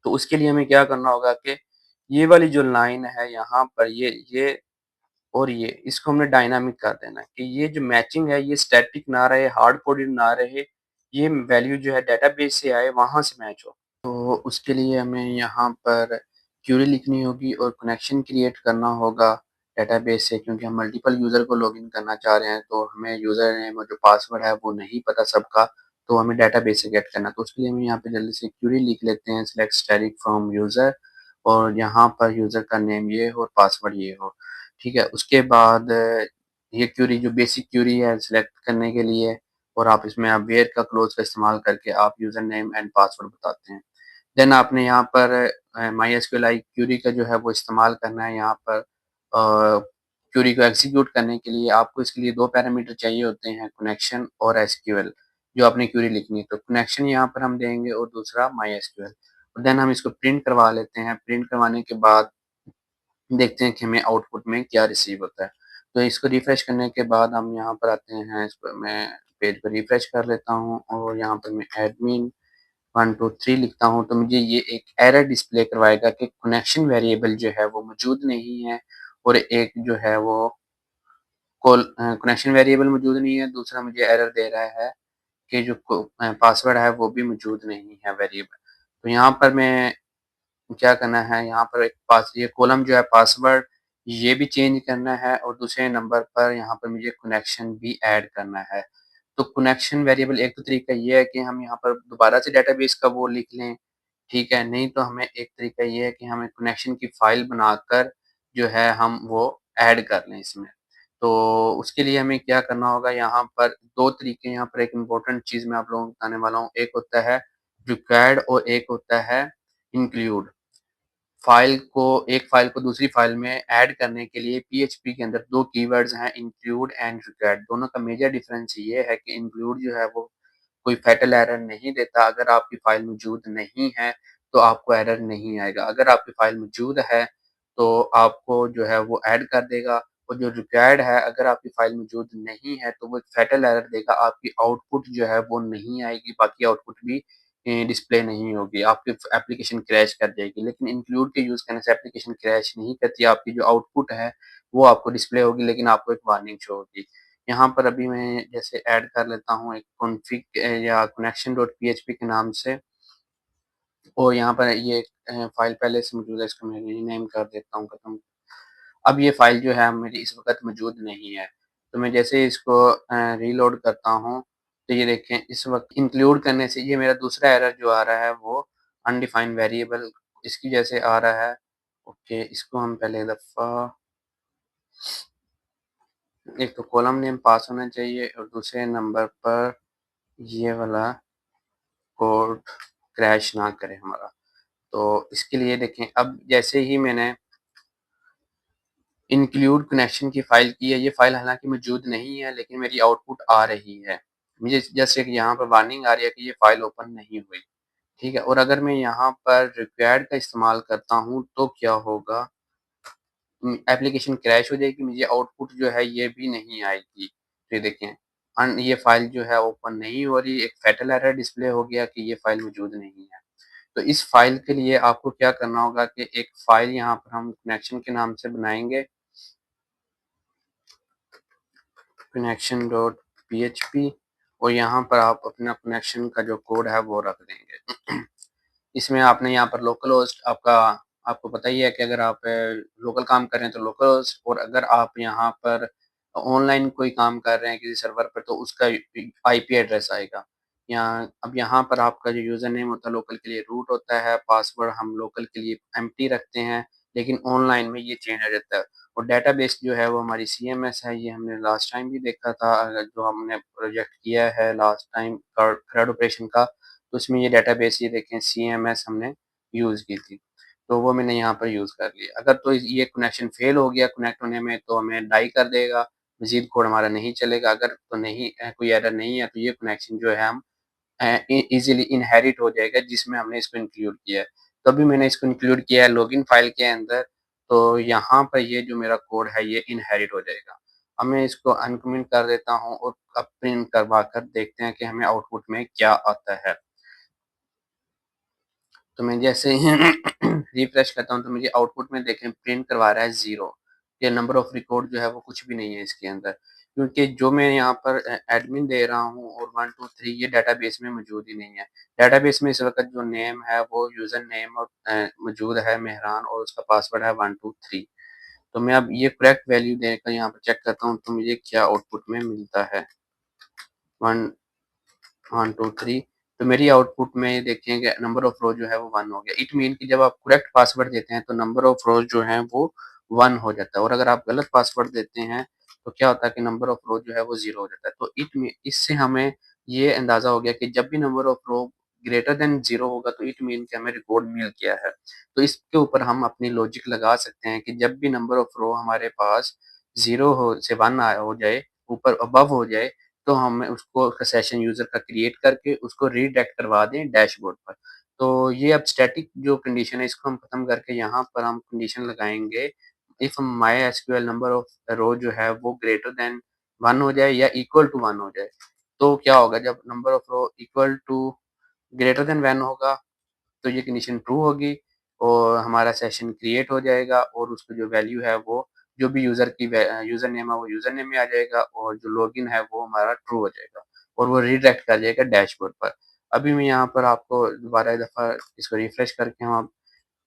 तो उसके लिए हमें क्या करना होगा कि ये वाली जो लाइन है यहाँ पर ये और ये इसको हमने डायनामिक कर देना है कि ये जो मैचिंग है ये स्टैटिक ना रहे, हार्ड कोडेड ना रहे, ये वैल्यू जो है डेटाबेस से आए वहाँ से मैच हो। तो उसके लिए हमें यहाँ पर क्वेरी लिखनी होगी और कनेक्शन क्रिएट करना होगा डेटाबेस से, क्योंकि हम मल्टीपल यूज़र को लॉगिन करना चाह रहे हैं, तो हमें यूज़र नेम और जो पासवर्ड है वो नहीं पता सबका, तो हमें डेटाबेस से गेट करना है। तो उसके लिए हम यहाँ पे जल्दी से क्वेरी लिख लेते हैं, सिलेक्ट स्टैटिक फ्रॉम यूज़र और यहाँ पर यूज़र का नेम ये हो और पासवर्ड ये हो, ठीक है? उसके बाद ये क्वेरी जो बेसिक क्वेरी है सिलेक्ट करने के लिए, और आप इसमें आप व्हेरे का क्लोज़ का इस्तेमाल करके आप यूज़र नेम एंड पासवर्ड बताते हैं। देन आपने यहाँ पर माईएसक्यूएल क्वेरी का जो है वो इस्तेमाल करना है यहाँ पर क्वेरी को एग्ज़ीक्यूट करने के लिए आपको इसके लिए 2 पैरामीटर चाहिए होते हैं, कनेक्शन और एसक्यूएल, जो आपने क्वेरी लिखनी है। तो कनेक्शन यहाँ पर हम देंगे और दूसरा माईएसक्यूएल, और देन हम इसको प्रिंट करवा लेते हैं। प्रिंट करवाने के बाद देखते हैं कि हमें आउटपुट में क्या रिसीव होता है। तो इसको रिफ्रेश करने के बाद हम यहाँ पर आते हैं, इस पर मैं पेज को रिफ्रेश कर लेता हूँ और यहाँ पर मैं एडमिन 1 2 3 लिखता हूँ, तो मुझे ये एक एरर डिस्प्ले करवाएगा कि कनेक्शन वेरिएबल जो है वो मौजूद नहीं है, और एक जो है वो कनेक्शन वेरिएबल मौजूद नहीं है, दूसरा मुझे एरर दे रहा है कि जो पासवर्ड है वो भी मौजूद नहीं है वेरिएबल। तो यहाँ पर मैं क्या करना है, यहाँ पर एक पास ये कॉलम जो है पासवर्ड ये भी चेंज करना है, और दूसरे नंबर पर यहाँ पर मुझे कनेक्शन भी ऐड करना है। तो कनेक्शन वेरिएबल एक तो तरीका ये है कि हम यहाँ पर दोबारा से डेटाबेस का वो लिख लें, ठीक है? नहीं तो हमें एक तरीका ये है कि हमें कनेक्शन की फ़ाइल बनाकर जो है हम वो ऐड कर लें इसमें। तो उसके लिए हमें क्या करना होगा, यहाँ पर 2 तरीके, यहाँ पर एक इम्पोर्टेंट चीज़ मैं आप लोगों को बताने वाला हूँ। एक होता है रिक्वायर्ड और एक होता है इंक्लूड। एक फ़ाइल को दूसरी फ़ाइल में ऐड करने के लिए पीएचपी के अंदर 2 कीवर्ड्स हैं, इंक्लूड एंड रिक्वायर्ड। दोनों का मेजर डिफरेंस ये है कि इंक्लूड जो है वो कोई फैटल एरर नहीं देता। अगर आपकी फ़ाइल मौजूद नहीं है, तो आपको एरर नहीं आएगा। अगर आपकी फ़ाइल मौजूद है, तो आपको जो है वो ऐड कर देगा, और जो रिक्वायर्ड है, अगर आपकी फ़ाइल मौजूद नहीं है, तो वो एक फैटल एरर देगा, आपकी आउटपुट जो है वो नहीं आएगी, बाकी आउटपुट भी डिस्प्ले नहीं होगी, आपकी एप्लीकेशन क्रैश कर जाएगी। लेकिन इंक्लूड के यूज़ करने से एप्लीकेशन क्रैश नहीं करती, आपकी जो आउटपुट है, वो आपको डिस्प्ले होगी, लेकिन आपको एक वार्निंग शो होगी। यहाँ पर अभी मैं जैसे ऐड कर लेता हूँ एक कॉन्फ़िग या कनेक्शन डॉट पीएचपी के नाम से, और यहाँ पर ये फ़ाइल पहले से मौजूद है, इसको मैं रीनेम कर देता हूँ खत्म। अब ये फ़ाइल जो है मेरी इस वक़्त मौजूद नहीं है, तो मैं जैसे ही इसको रीलोड करता हूँ, तो ये देखें इस वक़्त इंक्लूड करने से ये मेरा दूसरा एरर जो आ रहा है वो अनडिफाइंड वेरिएबल इसकी जैसे आ रहा है। ओके, इसको हम पहले दफ़ा एक तो कॉलम नेम पास होना चाहिए और दूसरे नंबर पर ये वाला कोड क्रैश ना करे हमारा। तो इसके लिए देखें, अब जैसे ही मैंने इंक्लूड कनेक्शन की फ़ाइल की है, ये फ़ाइल हालाँकि मौजूद नहीं है, लेकिन मेरी आउटपुट आ रही है। मुझे जस्ट एक यहाँ पर वार्निंग आ रही है कि ये फ़ाइल ओपन नहीं हुई, ठीक है? और अगर मैं यहाँ पर रिक्वायर्ड का इस्तेमाल करता हूँ, तो क्या होगा, एप्लीकेशन क्रैश हो जाएगी, मुझे आउटपुट जो है ये भी नहीं आएगी। तो ये देखें, ये फ़ाइल जो है ओपन नहीं हो रही, एक फैटल एरर डिस्प्ले हो गया कि ये फ़ाइल मौजूद नहीं है। तो इस फ़ाइल के लिए आपको क्या करना होगा कि एक फ़ाइल यहाँ पर हम कनेक्शन के नाम से बनाएँगे। कनेक्शन डॉट php और यहाँ पर आप अपना कनेक्शन का जो कोड है वो रख देंगे। इसमें आपने यहाँ पर लोकल होस्ट आपको पता ही है कि अगर आप लोकल काम कर रहे हैं तो लोकल होस्ट, और अगर आप यहाँ पर ऑनलाइन कोई काम कर रहे हैं किसी सर्वर पर तो उसका आईपी एड्रेस आएगा। अब यहाँ पर आपका जो यूज़र नेम होता है लोकल के लिए रूट होता है, पासवर्ड हम लोकल के लिए एम्प्टी रखते हैं, लेकिन ऑनलाइन में ये चेंज हो जाता है। और डेटाबेस जो है वो हमारी सीएमएस है, ये हमने लास्ट टाइम भी देखा था, जो हमने प्रोजेक्ट किया है लास्ट टाइम CRUD ऑपरेशन का, तो उसमें ये डेटाबेस ये देखें सीएमएस हमने यूज़ की थी, तो वो मैंने यहाँ पर यूज़ कर लिया। अगर तो ये कनेक्शन फेल हो गया कनेक्ट होने में तो हमें डाई कर देगा, मज़ीद कोड हमारा नहीं चलेगा। अगर तो नहीं कोई एरर नहीं है तो ये कनेक्शन जो है हम इज़िली इनहेरिट हो जाएगा जिसमें हमने इसको इंक्लूड किया है। तो अभी मैंने इसको इंक्लूड किया है लॉगिन फाइल के अंदर, तो यहाँ पर ये जो मेरा कोड है ये इनहेरिट हो जाएगा। अब मैं इसको अनकमेंट कर देता हूँ और अब प्रिंट करवा कर देखते हैं कि हमें आउटपुट में क्या आता है। तो मैं जैसे ही रिफ्रेश करता हूँ तो मुझे आउटपुट में देखें प्रिंट करवा रहा है 0। ये नंबर ऑफ रिकॉर्ड जो है वो कुछ भी नहीं है इसके अंदर, क्योंकि जो मैं यहाँ पर एडमिन दे रहा हूँ और 1 2 3 ये डेटाबेस में मौजूद ही नहीं है। डेटाबेस में इस वक़्त जो नेम है वो यूज़र नेम और मौजूद है मेहरान और उसका पासवर्ड है 1 2 3। तो मैं अब ये करेक्ट वैल्यू देकर यहाँ पर चेक करता हूँ तो मुझे क्या आउटपुट में मिलता है। 1 1 2 3 तो मेरी आउटपुट में देखें कि नंबर ऑफ रो जो है वो 1 हो गया। इट मीन कि जब आप करेक्ट पासवर्ड देते हैं तो नंबर ऑफ रोज़ जो हैं वो 1 हो जाता है, और अगर आप गलत पासवर्ड देते हैं तो क्या होता है कि नंबर ऑफ रो जो है वो 0 हो जाता है। तो इससे हमें ये अंदाज़ा हो गया कि जब भी number of row greater than 0 होगा तो इट मीन कि हमें रिकॉर्ड मिल गया है। तो इसके ऊपर हम अपनी लॉजिक लगा सकते हैं कि जब भी नंबर ऑफ रो हमारे पास 0 हो से 1 हो जाए, ऊपर अबव हो जाए, तो हम उसको उसका सेशन यूज़र का क्रिएट करके उसको रीडायरेक्ट करवा दें डैशबोर्ड पर। तो ये अब स्टैटिक जो कंडीशन है इसको हम खत्म करके यहाँ पर हम कंडीशन लगाएँगे, इफ मायएसक्यूएल नंबर ऑफ रो जो है वो ग्रेटर दैन 1 हो जाए या इक्वल टू 1 हो जाए। तो क्या होगा जब number of row equal to greater than 1 होगा तो ये कंडीशन ट्रू होगी और हमारा सेशन क्रिएट हो जाएगा और उसकी जो वैल्यू है वो जो भी यूज़र नेम है वो यूज़र नेम में आ जाएगा और जो लॉगिन है वो हमारा ट्रू हो जाएगा और वो रीडायरेक्ट कर जाएगा डैशबोर्ड पर। अभी मैं यहाँ पर आपको दोबारा एक दफ़ा इसको रिफ्रेश करके हम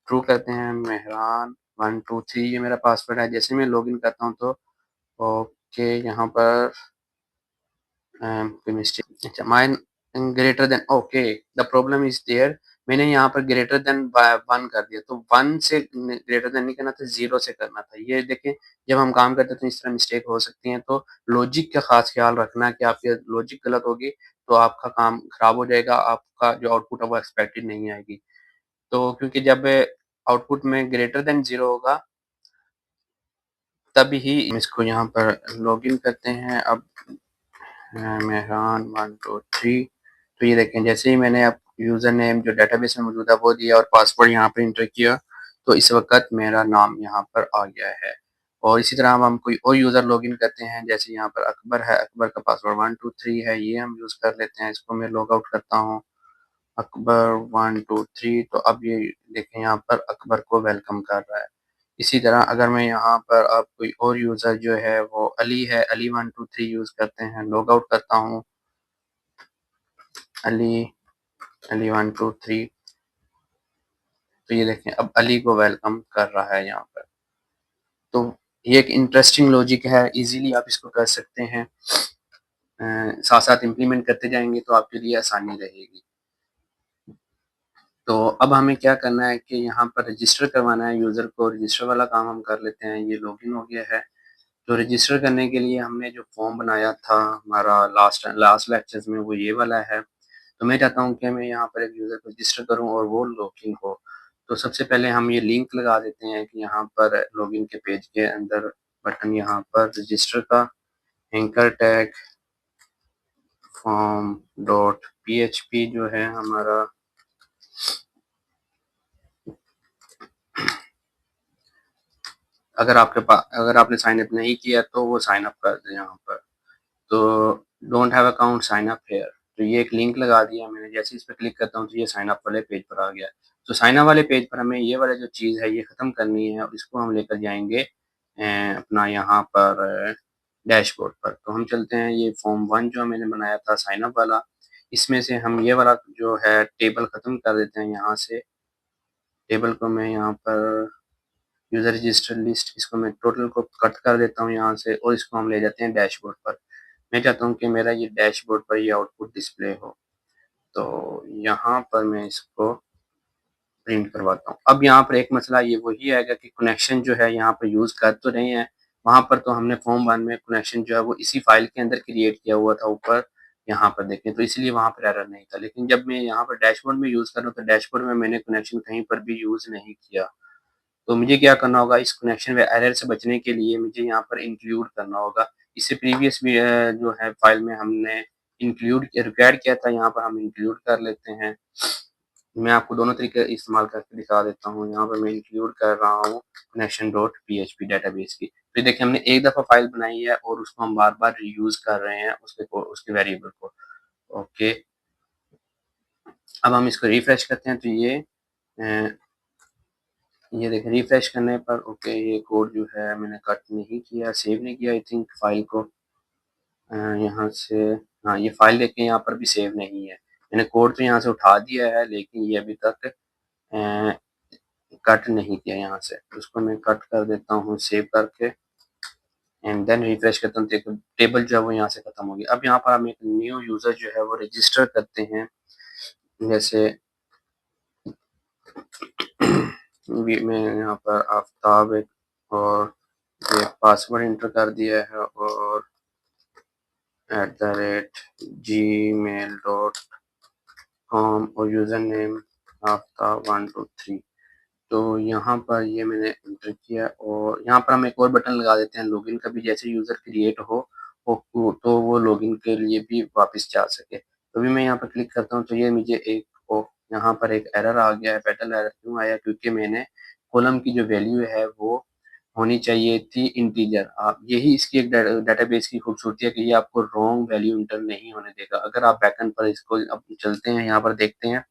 ट्रू करते हैं, मेहरान 1 2 3 ये मेरा पासवर्ड है। जैसे मैं लॉगिन करता हूँ तो ओके यहाँ पर कोई मिस्टेक, अच्छा mine greater than okay the problem is there, मैंने यहाँ पर ग्रेटर देन 1 कर दिया, तो 1 से ग्रेटर देन नहीं करना था, 0 से करना था। ये देखें जब हम काम करते हैं तो इस तरह मिस्टेक हो सकती है, तो लॉजिक का ख़ास ख़्याल रखना कि आपकी लॉजिक गलत होगी तो आपका काम ख़राब हो जाएगा, आपका जो आउटपुट है वो एक्सपेक्टेड नहीं आएगी। तो क्योंकि जब आउटपुट में ग्रेटर देन 0 होगा तभी ही हम इसको यहाँ पर लॉगिन करते हैं। अब मेहरान 1 2 3 तो ये देखें जैसे ही मैंने अब यूज़र नेम जो डेटाबेस में मौजूद है वो दिया और पासवर्ड यहाँ पे एंटर किया तो इस वक़्त मेरा नाम यहाँ पर आ गया है। और इसी तरह हम कोई और यूज़र लॉगिन करते हैं, जैसे यहाँ पर अकबर है, अकबर का पासवर्ड 1 2 3 है, ये हम यूज़ कर लेते हैं। इसको मैं लॉग आउट करता हूँ, अकबर 1 2 3 तो अब ये देखें यहाँ पर अकबर को वेलकम कर रहा है। इसी तरह अगर मैं यहाँ पर अब कोई और यूज़र जो है वो अली है, अली 1 2 3 यूज़ करते हैं, लॉग आउट करता हूँ, अली अली 1 2 3 तो ये देखें अब अली को वेलकम कर रहा है यहाँ पर। तो ये एक इंटरेस्टिंग लॉजिक है, इज़िली आप इसको कर सकते हैं। साथ-साथ इम्प्लीमेंट करते जाएँगे तो आपके लिए आसानी रहेगी। तो अब हमें क्या करना है कि यहाँ पर रजिस्टर करवाना है यूज़र को, रजिस्टर वाला काम हम कर लेते हैं। ये लॉगिन हो गया है। तो रजिस्टर करने के लिए हमने जो फॉर्म बनाया था हमारा लास्ट लास्ट लेक्चर्स में वो ये वाला है। तो मैं चाहता हूँ कि मैं यहाँ पर एक यूज़र को रजिस्टर करूँ और वो लॉगिन हो। तो सबसे पहले हम ये लिंक लगा देते हैं कि यहाँ पर लॉगिन के पेज के अंदर बटन यहाँ पर रजिस्टर का anchor tag form dot PHP जो है हमारा अगर आपने साइन अप नहीं किया तो वो साइन अप कर दें यहाँ पर। तो don't have account sign up here, तो ये एक लिंक लगा दिया मैंने। जैसे ही इस पे क्लिक करता हूँ तो ये साइन अप वाले पेज पर आ गया। तो साइन अप वाले पेज पर हमें ये वाला जो चीज़ है ये ख़त्म करनी है और इसको हम लेकर जाएँगे अपना यहाँ पर डैशबोर्ड पर। तो हम चलते हैं ये फॉर्म 1 जो मैंने बनाया था साइन अप वाला, इसमें से हम ये वाला जो है टेबल ख़त्म कर देते हैं यहाँ से। टेबल को मैं यहाँ पर यूज़र रजिस्टर लिस्ट, इसको मैं टोटल को कट कर देता हूँ यहाँ से और इसको हम ले जाते हैं डैशबोर्ड पर। मैं चाहता हूँ कि मेरा ये डैशबोर्ड पर ये आउटपुट डिस्प्ले हो। तो यहाँ पर मैं इसको प्रिंट करवाता हूँ। अब यहाँ पर एक मसला ये वही आएगा कि कनेक्शन जो है यहाँ पर यूज़ कर तो रहे हैं, वहाँ पर तो हमने फॉर्म 1 में कनेक्शन जो है वो इसी फाइल के अंदर क्रिएट किया हुआ था ऊपर, यहाँ पर देखें तो इसलिए वहाँ पर एरर नहीं था। लेकिन जब मैं यहाँ पर डैशबोर्ड में यूज़ कर रहा हूँ तो डैशबोर्ड में मैंने कनेक्शन कहीं पर भी यूज़ नहीं किया। तो मुझे क्या करना होगा, इस कनेक्शन में एरर से बचने के लिए मुझे यहाँ पर इंक्लूड करना होगा। इससे प्रीवियस भी जो है फाइल में हमने इंक्लूड रिक्वायर्ड किया था, यहाँ पर हम इंक्लूड कर लेते हैं। मैं आपको दोनों तरीके इस्तेमाल करके दिखा देता हूँ। यहाँ पर मैं इंक्लूड कर रहा हूँ कनेक्शन डॉट पीएचपी डेटाबेस की। तो देखिए हमने एक दफ़ा फाइल बनाई है और उसको हम बार-बार रीयूज़ कर रहे हैं उसके वेरिएबल को। ओके, अब हम इसको रिफ्रेश करते हैं तो ये देखें रिफ्रेश करने पर ओके ये कोड जो है मैंने कट नहीं किया, सेव नहीं किया आई थिंक फाइल को। यहाँ से हाँ, ये फाइल देखें यहाँ पर भी सेव नहीं है। मैंने कोड तो यहाँ से उठा दिया है लेकिन ये अभी तक कट नहीं किया यहाँ से। तो उसको मैं कट कर देता हूँ सेव करके एंड देन रिफ्रेश करता हूँ तो टेबल जो है वो यहाँ से खत्म हो गया। अब यहाँ पर हम एक न्यू यूज़र जो है वो रजिस्टर करते हैं। जैसे मैं यहाँ पर आफ्ताब एक और ये पासवर्ड इंटर कर दिया है और @gmail.com और यूज़र नेम आफ्ताब 123। तो यहाँ पर ये मैंने एंटर किया और यहाँ पर हम एक और बटन लगा देते हैं लॉगिन का भी, जैसे यूज़र क्रिएट हो तो वो लॉगिन के लिए भी वापस जा सके। तो अभी मैं यहाँ पर क्लिक करता हूँ तो ये मुझे यहाँ पर एक एरर आ गया है। फैटल एरर क्यों आया? क्योंकि मैंने कॉलम की जो वैल्यू है वो होनी चाहिए थी इंटीजर। आप यही इसकी एक डेटाबेस की खूबसूरती है कि ये आपको रॉन्ग वैल्यू इंटर नहीं होने देगा। अगर आप बैकएंड पर इसको अब चलते हैं, यहाँ पर देखते हैं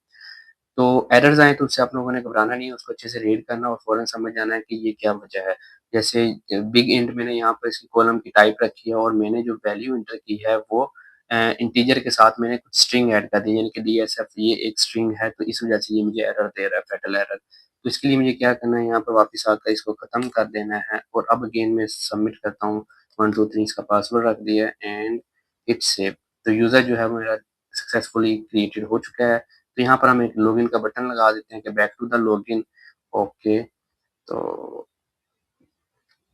तो एरर्स आएँ तो उससे आप लोगों ने घबराना नहीं है, उसको अच्छे से रीड करना और फ़ौरन समझ जाना है कि ये क्या वजह है। जैसे बिग इंट मैंने यहाँ पर इसकी कॉलम की टाइप रखी है और मैंने जो वैल्यू एंटर की है वो इंटीजर के साथ मैंने कुछ स्ट्रिंग ऐड कर दी, यानी कि डीएसएफ ये एक स्ट्रिंग है, तो इस वजह से ये मुझे एरर दे रहा है, फैटल एरर। तो इसके लिए मुझे क्या करना है, यहाँ पर वापस आकर इसको ख़त्म कर देना है और अब अगेन मैं सबमिट करता हूँ। 1 2 3 इसका पासवर्ड रख दिया एंड हिट सेव। तो यूज़र जो है वो मेरा सक्सेसफुली क्रिएटेड हो चुका है। तो यहाँ पर हम एक लॉगिन का बटन लगा देते हैं कि back to the login. Okay, तो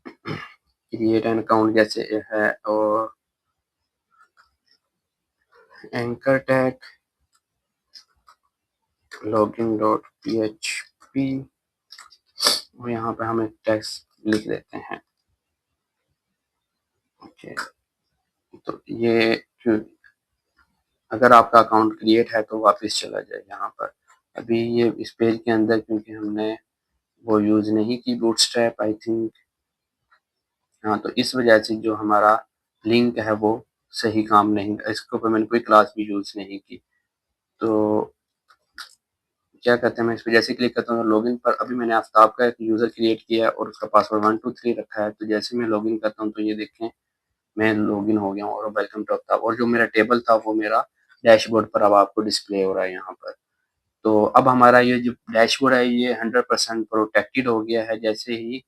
क्रिएट एन अकाउंट जैसे है और anchor tag login dot PHP और यहाँ पे हम एक टेक्स्ट लिख देते हैं। ओके, तो ये अगर आपका अकाउंट क्रिएट है तो वापस चला जाए यहाँ पर। अभी ये इस पेज के अंदर क्योंकि हमने वो यूज़ नहीं की बूटस्ट्रैप आई थिंक, हाँ, तो इस वजह से जो हमारा लिंक है वो सही काम नहीं, इसके ऊपर मैंने कोई क्लास भी यूज़ नहीं की। तो क्या कहते हैं, मैं इस पे जैसे क्लिक करता हूँ लॉगिन पर, अभी मैंने आफ्ताब का एक यूज़र क्रिएट किया है और उसका पासवर्ड 1 2 3 रखा है। तो जैसे मैं लॉगिन करता हूँ तो ये देखें मैं लॉगिन हो गया हूँ और वेलकम टू आफ्ताब और जो मेरा टेबल था वो मेरा डैशबोर्ड पर अब आपको डिस्प्ले हो रहा है यहाँ पर। तो अब हमारा ये जो डैशबोर्ड है ये 100% प्रोटेक्टेड हो गया है। जैसे ही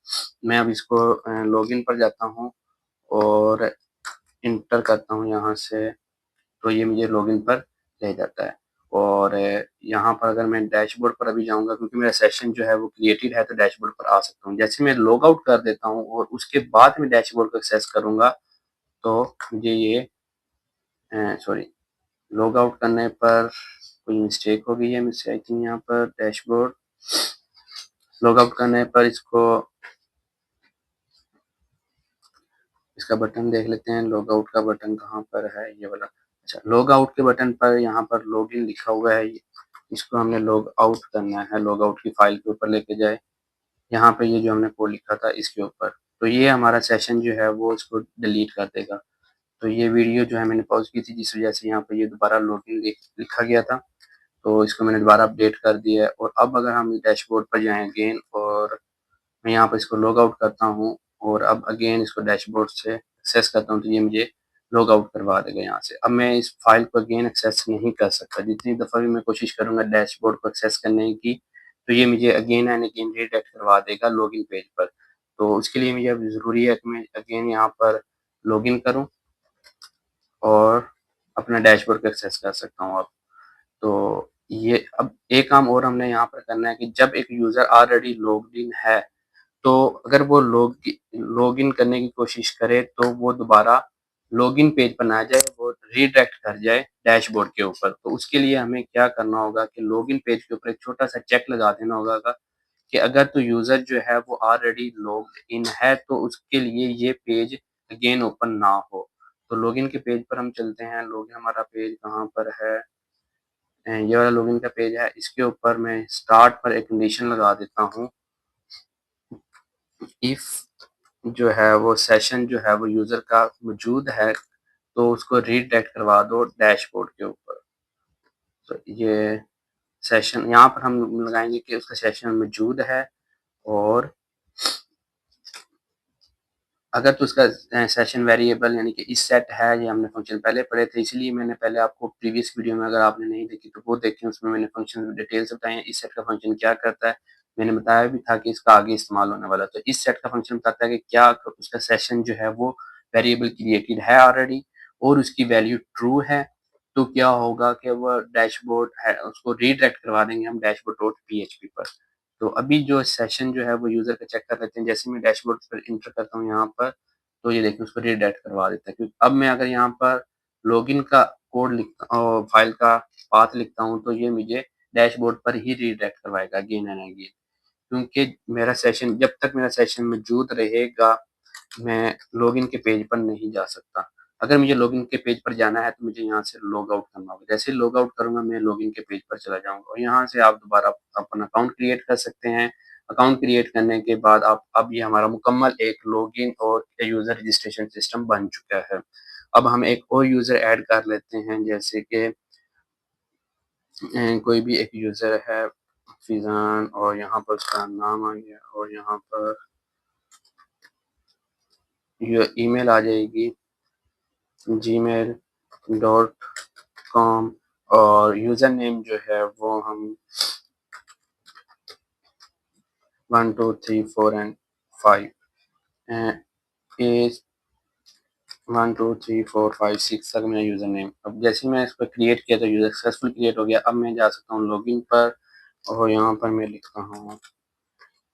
मैं अब इसको लॉगिन पर जाता हूँ और इंटर करता हूँ यहाँ से, तो ये मुझे लॉगिन पर ले जाता है। और यहाँ पर अगर मैं डैशबोर्ड पर अभी जाऊँगा क्योंकि मेरा सेशन जो है वो क्रिएटेड है तो डैशबोर्ड पर आ सकता हूँ। जैसे मैं लॉग आउट कर देता हूँ और उसके बाद मैं डैशबोर्ड को एक्सेस करूँगा तो मुझे ये सॉरी, लॉग आउट करने पर कोई मिस्टेक हो गई है मुझसे आई थिंक। यहाँ पर डैशबोर्ड लॉग आउट करने पर इसका बटन देख लेते हैं, लॉग आउट का बटन कहाँ पर है, ये वाला। अच्छा, लॉग आउट के बटन पर यहाँ पर लॉगिन लिखा हुआ है, इसको हमने लॉग आउट करना है। लॉग आउट की फाइल के ऊपर लेके जाए, यहाँ पे ये जो हमने कोड लिखा था इसके ऊपर, तो ये हमारा सेशन जो है वो इसको डिलीट कर देगा। तो ये वीडियो जो है मैंने पॉज़ की थी जिस वजह से यहाँ पे ये दोबारा लॉगिन लिखा गया था, तो इसको मैंने दोबारा अपडेट कर दिया है। और अब अगर हम डैशबोर्ड पर जाएँ अगेन और मैं यहाँ पर इसको लॉग आउट करता हूँ और अब अगेन इसको डैशबोर्ड से एक्सेस करता हूँ तो ये मुझे लॉग आउट करवा देगा यहाँ से। अब मैं इस फाइल को अगेन एक्सेस नहीं कर सकता। जितनी दफ़ा भी मैं कोशिश करूँगा डैशबोर्ड को एक्सेस करने की, तो ये मुझे अगेन एंड अगेन रीडायरेक्ट करवा देगा लॉगिन पेज पर। तो उसके लिए मुझे अब ज़रूरी है कि मैं अगेन यहाँ पर लॉगिन करूँ और अपना डैशबोर्ड को एक्सेस कर सकता हूँ अब। तो ये अब एक काम और हमने यहाँ पर करना है कि जब एक यूज़र ऑलरेडी लॉग्ड इन है, तो अगर वो लॉगिन करने की कोशिश करे तो वो दोबारा लॉगिन पेज पर ना जाए, वो रीडायरेक्ट कर जाए डैशबोर्ड के ऊपर। तो उसके लिए हमें क्या करना होगा कि लॉगिन पेज के ऊपर एक छोटा-सा चेक लगा देना होगा कि अगर तो यूज़र जो है वो ऑलरेडी लॉग्ड इन है तो उसके लिए ये पेज अगेन ओपन ना हो। तो लॉगिन के पेज पर हम चलते हैं। लॉगिन हमारा पेज कहाँ पर है? ये वाला लॉगिन का पेज है। इसके ऊपर मैं स्टार्ट पर एक कंडीशन लगा देता हूँ। इफ जो है वो सेशन जो है वो यूज़र का मौजूद है, तो उसको रीडायरेक्ट करवा दो डैशबोर्ड के ऊपर। तो ये सेशन यहाँ पर हम लगाएँगे कि उसका सेशन मौजूद है, और अगर तो उसका सेशन वेरिएबल यानी कि इस सेट है, ये हमने फंक्शन पहले पढ़े थे, इसलिए मैंने पहले आपको प्रीवियस वीडियो में, अगर आपने नहीं देखी तो वो देखें, उसमें मैंने फंक्शन डिटेल से बताए हैं। इस सेट का फंक्शन क्या करता है, मैंने बताया भी था कि इसका आगे इस्तेमाल होने वाला है। तो इस सेट का फंक्शन बताता है कि क्या उसका सेशन जो है वो वेरिएबल क्रिएटेड है ऑलरेडी और उसकी वैल्यू ट्रू है, तो क्या होगा कि वो डैशबोर्ड है उसको रीडायरेक्ट करवा देंगे हम डैशबोर्ड डॉट पीएचपी पर। तो अभी जो सेशन जो है वो यूज़र का चेक कर लेते हैं। जैसे मैं डैशबोर्ड पर एंटर करता हूँ यहाँ पर, तो ये देखिए उसको रीडायरेक्ट करवा देता है। क्योंकि अब मैं अगर यहाँ पर लॉगिन का कोड लिखता फाइल का पाथ लिखता हूँ, तो ये मुझे डैशबोर्ड पर ही रीडायरेक्ट करवाएगा अगेन एंड अगेन। क्योंकि मेरा सेशन, जब तक मेरा सेशन मौजूद रहेगा, मैं लॉगिन के पेज पर नहीं जा सकता। अगर मुझे लॉगिन के पेज पर जाना है तो मुझे यहाँ से लॉग आउट करना होगा। जैसे ही लॉग आउट करूँगा मैं लॉगिन के पेज पर चला जाऊँगा और यहाँ से आप दोबारा अपना अकाउंट क्रिएट कर सकते हैं। अकाउंट क्रिएट करने के बाद आप, अब ये हमारा मुकम्मल एक लॉगिन और यूज़र रजिस्ट्रेशन सिस्टम बन चुका है। अब हम एक और यूज़र ऐड कर लेते हैं, जैसे कि कोई भी एक यूज़र है फ़िज़ान, और यहाँ पर उसका नाम आ गया और यहाँ पर ये ईमेल आ जाएगी gmail.com, और यूज़र नेम जो है वो हम 1 2 3 4 एंड 5 इस 1 2 3 4 5 6 तक मेरा यूज़र नेम। अब जैसे ही मैं इसको क्रिएट किया तो यूज़र सक्सेसफुल क्रिएट हो गया। अब मैं जा सकता हूँ लॉगिन पर और यहाँ पर मैं लिखता हूँ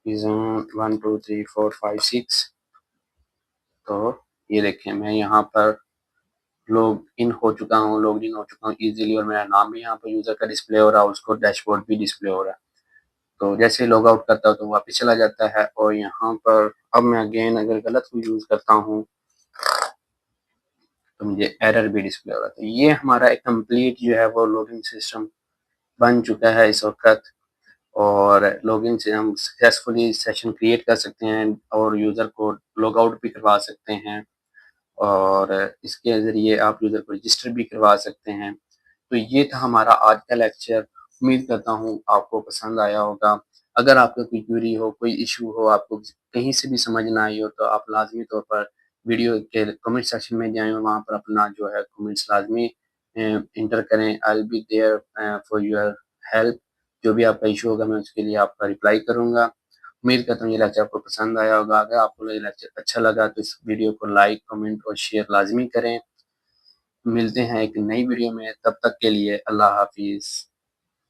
1 2 3 4 5 6। तो ये देखें मैं यहाँ पर लॉग इन हो चुका हूँ, लॉग इन हो चुका हूँ ईज़िली, और मेरा नाम भी यहाँ पर यूज़र का डिस्प्ले हो रहा है, उसको डैशबोर्ड भी डिस्प्ले हो रहा है। तो जैसे ही लॉग आउट करता हूँ तो वापस चला जाता है, और यहाँ पर अब मैं अगेन अगर गलत कोई यूज़ करता हूँ तो मुझे एरर भी डिस्प्ले हो रहा है। तो ये हमारा एक कंप्लीट जो है वो लॉगिन सिस्टम बन चुका है इस वक़्त, और लॉगिन से हम सक्सेसफुली सेशन क्रिएट कर सकते हैं और यूज़र को लॉग आउट भी करवा सकते हैं, और इसके ज़रिए आप यूज़र को रजिस्टर भी करवा सकते हैं। तो ये था हमारा आज का लेक्चर। उम्मीद करता हूँ आपको पसंद आया होगा। अगर आपका कोई क्वेरी हो, कोई इश्यू हो, आपको कहीं से भी समझ ना आई हो, तो आप लाज़मी तौर पर वीडियो के कमेंट सेक्शन में जाएँ और वहाँ पर अपना जो है कमेंट्स लाज़मी एंटर करें। I will be there for your help. जो भी आपका इश्यू होगा मैं उसके लिए आपका रिप्लाई करूँगा। उम्मीद करता हूँ ये लेक्चर आपको पसंद आया होगा। अगर आपको ये लेक्चर अच्छा लगा तो इस वीडियो को लाइक, कमेंट और शेयर लाज़मी करें। मिलते हैं एक नई वीडियो में, तब तक के लिए अल्लाह हाफ़िज़।